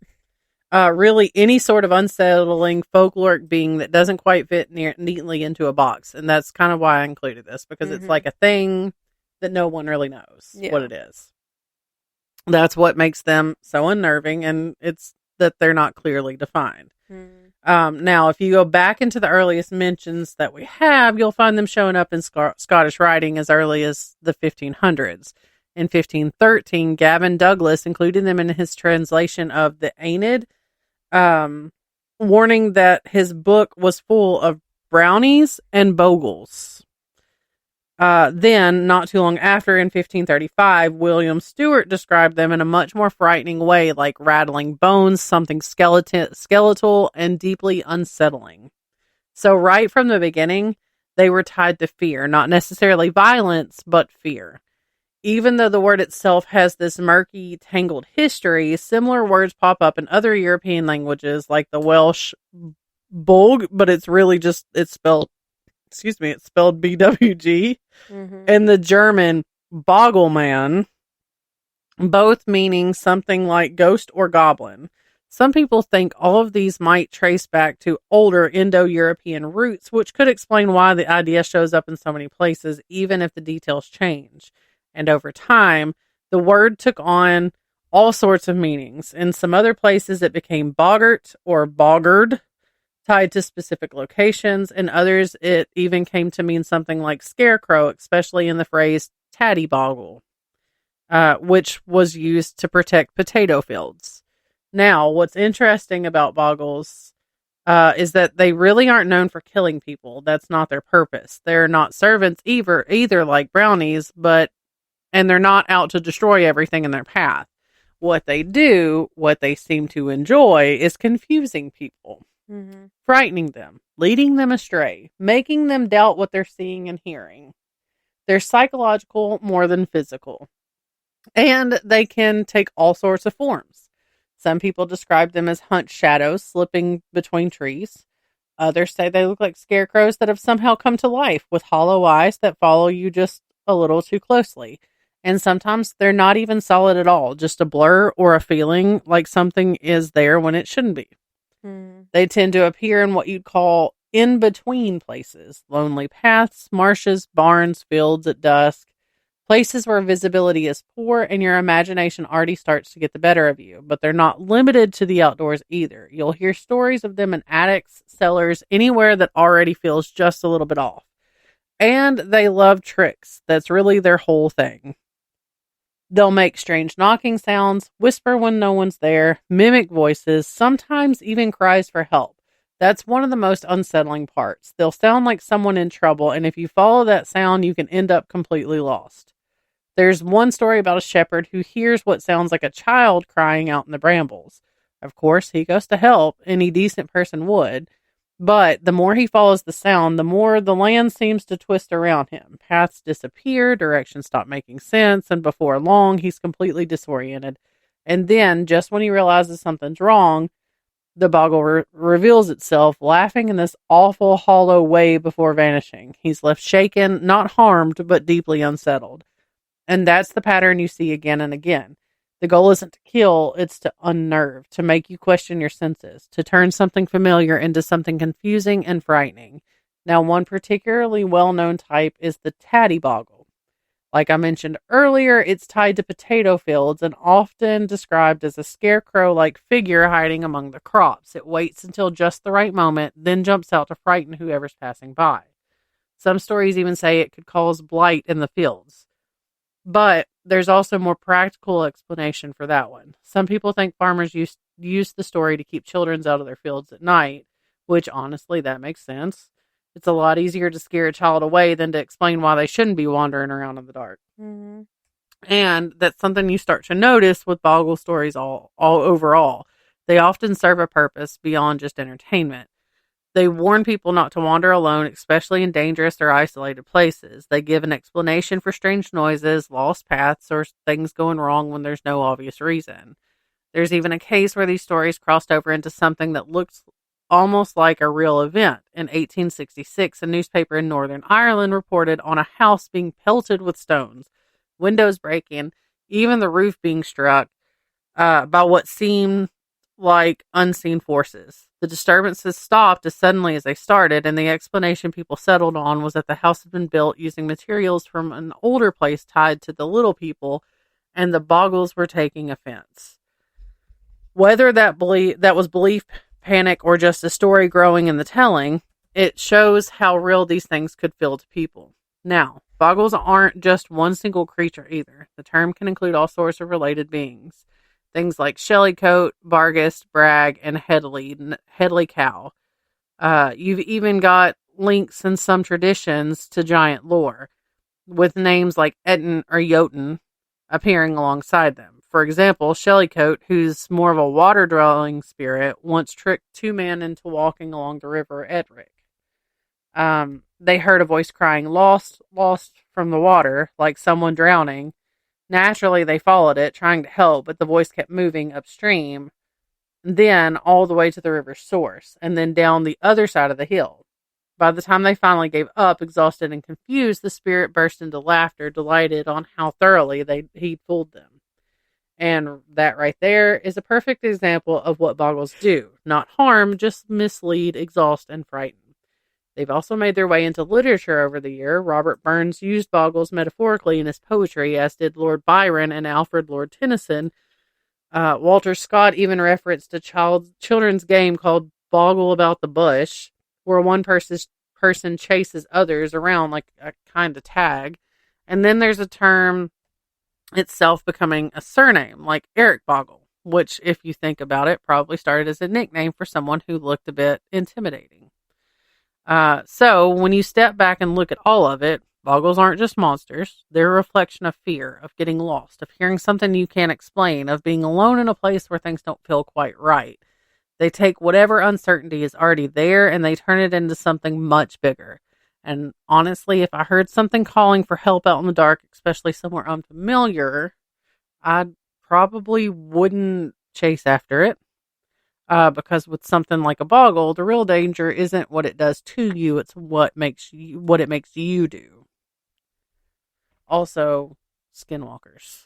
[SPEAKER 2] really any sort of unsettling folkloric being that doesn't quite fit neatly into a box. And that's kind of why I included this, because it's like a thing that no one really knows what it is. That's what makes them so unnerving, and it's that they're not clearly defined. Now, if you go back into the earliest mentions that we have, you'll find them showing up in Scottish writing as early as the 1500s. In 1513, Gavin Douglas included them in his translation of the Aeneid, warning that his book was full of brownies and bogles. Then, not too long after, in 1535, William Stewart described them in a much more frightening way, like rattling bones, something skeletal, and deeply unsettling. So right from the beginning, they were tied to fear, not necessarily violence, but fear. Even though the word itself has this murky, tangled history, similar words pop up in other European languages, like the Welsh bog, but it's really just, it's spelled BWG, and the German Bogelman, both meaning something like ghost or goblin. Some people think all of these might trace back to older Indo-European roots, which could explain why the idea shows up in so many places, even if the details change. And over time, the word took on all sorts of meanings. In some other places, it became boggart or boggard, tied to specific locations. In others, it even came to mean something like scarecrow, especially in the phrase tatty boggle, which was used to protect potato fields. Now, what's interesting about boggles is that they really aren't known for killing people. That's not their purpose. They're not servants either like brownies, and they're not out to destroy everything in their path. What they seem to enjoy is confusing people, frightening them, leading them astray, making them doubt what they're seeing and hearing. They're psychological more than physical, and they can take all sorts of forms. Some people describe them as hunched shadows slipping between trees. Others say they look like scarecrows that have somehow come to life with hollow eyes that follow you just a little too closely. And sometimes they're not even solid at all, just a blur or a feeling like something is there when it shouldn't be. They tend to appear in what you'd call in-between places, lonely paths, marshes, barns, fields at dusk, places where visibility is poor and your imagination already starts to get the better of you. But they're not limited to the outdoors either. You'll hear stories of them in attics, cellars, anywhere that already feels just a little bit off. And they love tricks. That's really their whole thing. They'll make strange knocking sounds, whisper when no one's there, mimic voices, sometimes even cries for help. That's one of the most unsettling parts. They'll sound like someone in trouble, and if you follow that sound, you can end up completely lost. There's one story about a shepherd who hears what sounds like a child crying out in the brambles. Of course, he goes to help, any decent person would. But the more he follows the sound, the more the land seems to twist around him. Paths disappear, directions stop making sense, and before long, he's completely disoriented. And then, just when he realizes something's wrong, The boggle reveals itself, laughing in this awful, hollow way before vanishing. He's left shaken, not harmed, but deeply unsettled. And that's the pattern you see again and again. The goal isn't to kill, it's to unnerve, to make you question your senses, to turn something familiar into something confusing and frightening. Now, one particularly well-known type is the tatty boggle. Like I mentioned earlier, it's tied to potato fields and often described as a scarecrow-like figure hiding among the crops. It waits until just the right moment, then jumps out to frighten whoever's passing by. Some stories even say it could cause blight in the fields. But there's also a more practical explanation for that one. Some people think farmers use the story to keep children out of their fields at night, which honestly, that makes sense. It's a lot easier to scare a child away than to explain why they shouldn't be wandering around in the dark.
[SPEAKER 1] Mm-hmm.
[SPEAKER 2] And that's something you start to notice with boggle stories all overall. They often serve a purpose beyond just entertainment. They warn people not to wander alone, especially in dangerous or isolated places. They give an explanation for strange noises, lost paths, or things going wrong when there's no obvious reason. There's even a case where these stories crossed over into something that looks almost like a real event. In 1866, a newspaper in Northern Ireland reported on a house being pelted with stones, windows breaking, even the roof being struck by what seemed like unseen forces. The disturbances stopped as suddenly as they started, and the explanation people settled on was that the house had been built using materials from an older place tied to the little people, and the boggles were taking offense. Whether that was belief, panic, or just a story growing in the telling, it shows how real these things could feel to people. Now, boggles aren't just one single creature either. The term can include all sorts of related beings. Things like Shellycoat, Bargus, Bragg, and Headley Cow. You've even got links in some traditions to giant lore, with names like Etten or Jotun appearing alongside them. For example, Shellycoat, who's more of a water-dwelling spirit, once tricked two men into walking along the river Edric. They heard a voice crying, "Lost, lost," from the water, like someone drowning. Naturally, they followed it, trying to help, but the voice kept moving upstream, then all the way to the river's source, and then down the other side of the hill. By the time they finally gave up, exhausted and confused, the spirit burst into laughter, delighted on how thoroughly he'd fooled them. And that right there is a perfect example of what boggles do. Not harm, just mislead, exhaust, and frighten. They've also made their way into literature over the year. Robert Burns used boggles metaphorically in his poetry, as did Lord Byron and Alfred Lord Tennyson. Walter Scott even referenced a children's game called Boggle About the Bush, where one person chases others around like a kind of tag. And then there's a term itself becoming a surname, like Eric Boggle, which, if you think about it, probably started as a nickname for someone who looked a bit intimidating. So when you step back and look at all of it, boggles aren't just monsters. They're a reflection of fear, of getting lost, of hearing something you can't explain, of being alone in a place where things don't feel quite right. They take whatever uncertainty is already there and they turn it into something much bigger. And honestly, if I heard something calling for help out in the dark, especially somewhere unfamiliar, I probably wouldn't chase after it. Because with something like a boggle, the real danger isn't what it does to you, it's what it makes you do. Also, skinwalkers.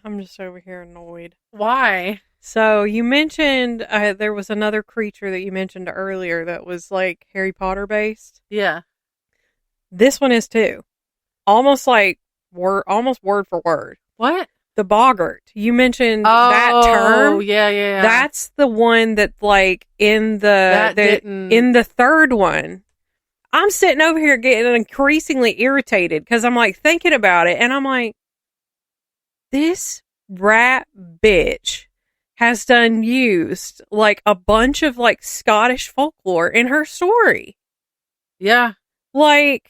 [SPEAKER 1] I'm just over here annoyed.
[SPEAKER 2] Why?
[SPEAKER 1] So you mentioned there was another creature that you mentioned earlier that was like Harry Potter based.
[SPEAKER 2] Yeah.
[SPEAKER 1] This one is too. Almost word for word.
[SPEAKER 2] What?
[SPEAKER 1] The boggart. You mentioned that term.
[SPEAKER 2] Oh, yeah.
[SPEAKER 1] That's the one that, like, in the third one, I'm sitting over here getting increasingly irritated because I'm, like, thinking about it, and I'm like, this rat bitch has used, like, a bunch of, like, Scottish folklore in her story.
[SPEAKER 2] Yeah.
[SPEAKER 1] Like...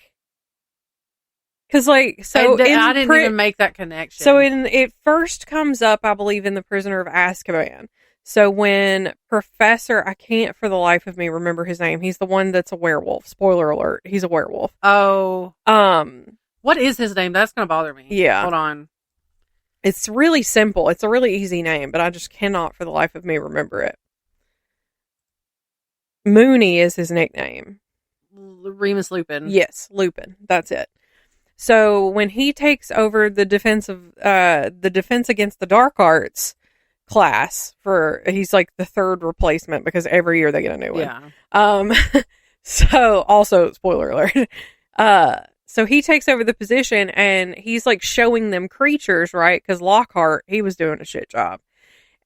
[SPEAKER 1] Because, like, so...
[SPEAKER 2] I didn't even make that connection.
[SPEAKER 1] So, it first comes up, I believe, in The Prisoner of Azkaban. So, when Professor... I can't for the life of me remember his name. He's the one that's a werewolf. Spoiler alert. He's a werewolf.
[SPEAKER 2] Oh.
[SPEAKER 1] What
[SPEAKER 2] is his name? That's going to bother me.
[SPEAKER 1] Yeah.
[SPEAKER 2] Hold on.
[SPEAKER 1] It's really simple. It's a really easy name, but I just cannot for the life of me remember it. Mooney is his nickname.
[SPEAKER 2] Remus Lupin.
[SPEAKER 1] Yes, Lupin. That's it. So when he takes over the defense against the dark arts class he's like the third replacement because every year they get a new one.
[SPEAKER 2] Yeah.
[SPEAKER 1] So also spoiler alert. So he takes over the position and he's like showing them creatures, right? Because Lockhart, he was doing a shit job.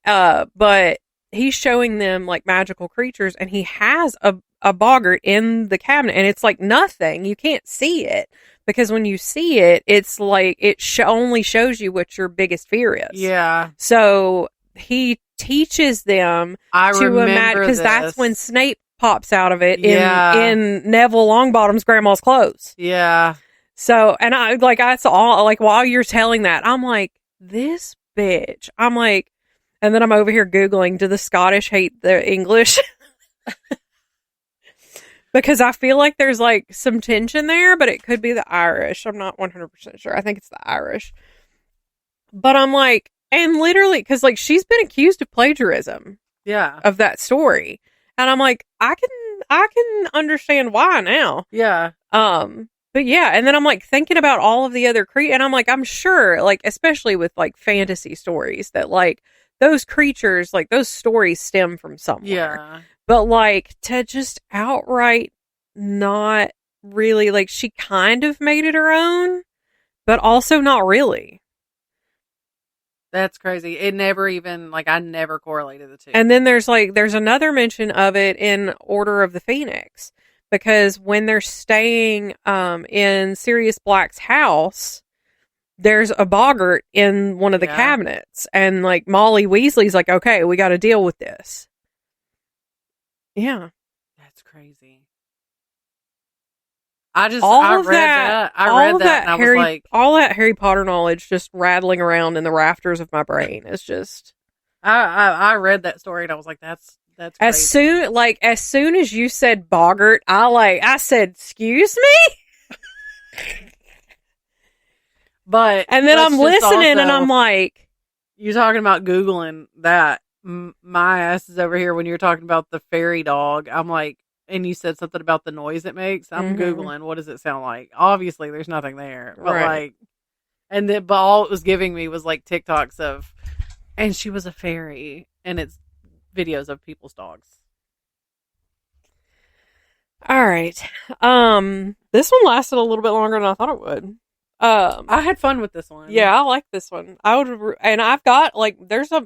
[SPEAKER 1] But he's showing them like magical creatures and he has a boggart in the cabinet and it's like nothing. You can't see it because when you see it, it's like it only shows you what your biggest fear is.
[SPEAKER 2] Yeah.
[SPEAKER 1] So he teaches them to imagine because that's when Snape pops out of it in Neville Longbottom's grandma's clothes.
[SPEAKER 2] Yeah.
[SPEAKER 1] So, and I saw, like, while you're telling that, I'm like, this bitch. I'm like, and then I'm over here Googling, do the Scottish hate the English? Because I feel like there's, like, some tension there, but it could be the Irish. I'm not 100% sure. I think it's the Irish. But I'm like, and literally, because, like, she's been accused of plagiarism.
[SPEAKER 2] Yeah.
[SPEAKER 1] Of that story. And I'm like, I can understand why now.
[SPEAKER 2] Yeah.
[SPEAKER 1] But yeah, and then I'm like thinking about all of the other and I'm like, I'm sure, like, especially with like fantasy stories, that like those creatures, like those stories stem from somewhere.
[SPEAKER 2] Yeah.
[SPEAKER 1] But like to just outright not really, like, she kind of made it her own, but also not really.
[SPEAKER 2] That's crazy. It never even, like, I never correlated the two.
[SPEAKER 1] And then there's another mention of it in Order of the Phoenix. Because when they're staying in Sirius Black's house, there's a boggart in one of the cabinets. And, like, Molly Weasley's like, okay, we got to deal with this. Yeah.
[SPEAKER 2] That's crazy. I read that and I was like...
[SPEAKER 1] All that Harry Potter knowledge just rattling around in the rafters of my brain is just...
[SPEAKER 2] I read that story and I was like, that's crazy.
[SPEAKER 1] As soon as you said boggart, I said, excuse me?
[SPEAKER 2] But
[SPEAKER 1] and then I'm listening and I'm like,
[SPEAKER 2] you're talking about Googling that. My ass is over here when you're talking about the fairy dog. I'm like, and you said something about the noise it makes. I'm Googling, what does it sound like? Obviously there's nothing there, but right. But all it was giving me was like TikToks of, and she was a fairy, and it's videos of people's dogs.
[SPEAKER 1] All right. This one lasted a little bit longer than I thought it would.
[SPEAKER 2] I had fun with this one.
[SPEAKER 1] Yeah, I like this one. And I've got like there's a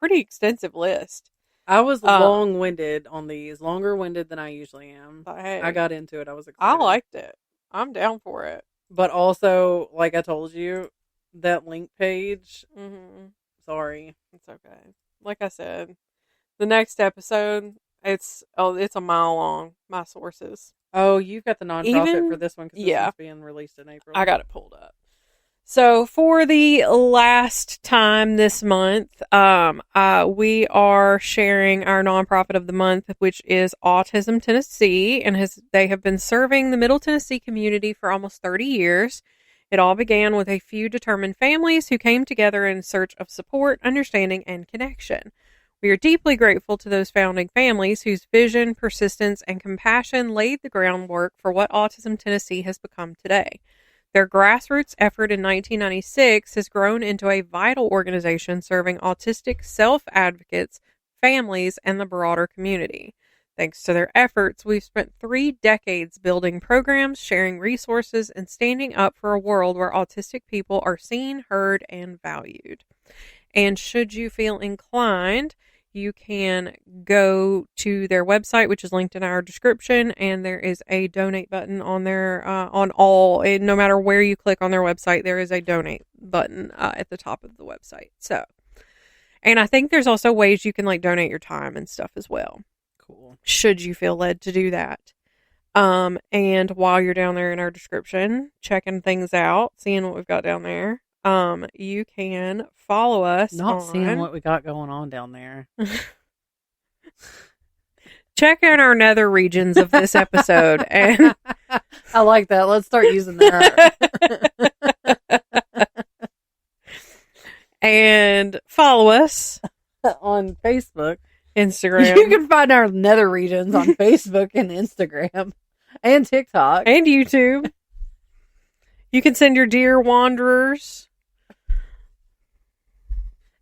[SPEAKER 1] pretty extensive list.
[SPEAKER 2] I was long-winded on these, longer-winded than I usually am.
[SPEAKER 1] But hey,
[SPEAKER 2] I got into it. I was excited.
[SPEAKER 1] I liked it. I'm down for it.
[SPEAKER 2] But also, like I told you, that link page.
[SPEAKER 1] Mm-hmm.
[SPEAKER 2] Sorry,
[SPEAKER 1] it's okay. Like I said, the next episode, it's a mile long. My sources.
[SPEAKER 2] Oh, you've got the nonprofit for this one because this one's being released in April.
[SPEAKER 1] I got it pulled up. So for the last time this month, we are sharing our nonprofit of the month, which is Autism Tennessee, and they have been serving the Middle Tennessee community for almost 30 years. It all began with a few determined families who came together in search of support, understanding, and connection. We are deeply grateful to those founding families whose vision, persistence, and compassion laid the groundwork for what Autism Tennessee has become today. Their grassroots effort in 1996 has grown into a vital organization serving autistic self-advocates, families, and the broader community. Thanks to their efforts, we've spent 3 decades building programs, sharing resources, and standing up for a world where autistic people are seen, heard, and valued. And should you feel inclined, you can go to their website, which is linked in our description, and there is a donate button on there, no matter where you click on their website, there is a donate button at the top of the website. So, and I think there's also ways you can like donate your time and stuff as well.
[SPEAKER 2] Cool.
[SPEAKER 1] Should you feel led to do that. And while you're down there in our description, checking things out, seeing what we've got down there, you can follow us.
[SPEAKER 2] Seeing what we got going on down there.
[SPEAKER 1] Check out our nether regions of this episode. And
[SPEAKER 2] I like that. Let's start using that.
[SPEAKER 1] And follow us
[SPEAKER 2] on Facebook.
[SPEAKER 1] Instagram.
[SPEAKER 2] You can find our nether regions on Facebook and Instagram and TikTok.
[SPEAKER 1] And YouTube. You can send your dear wanderers.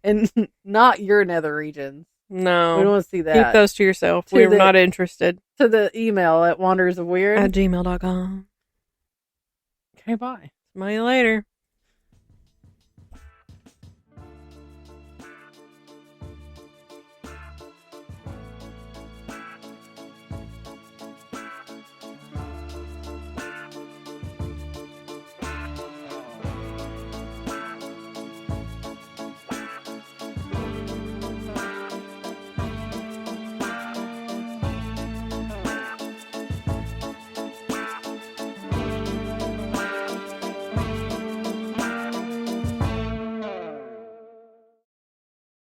[SPEAKER 2] And not your nether regions.
[SPEAKER 1] No.
[SPEAKER 2] We don't want to see that.
[SPEAKER 1] Keep those to yourself. We're not interested.
[SPEAKER 2] To the email at wandersofweird
[SPEAKER 1] @gmail.com.
[SPEAKER 2] Okay, bye.
[SPEAKER 1] Smell you later.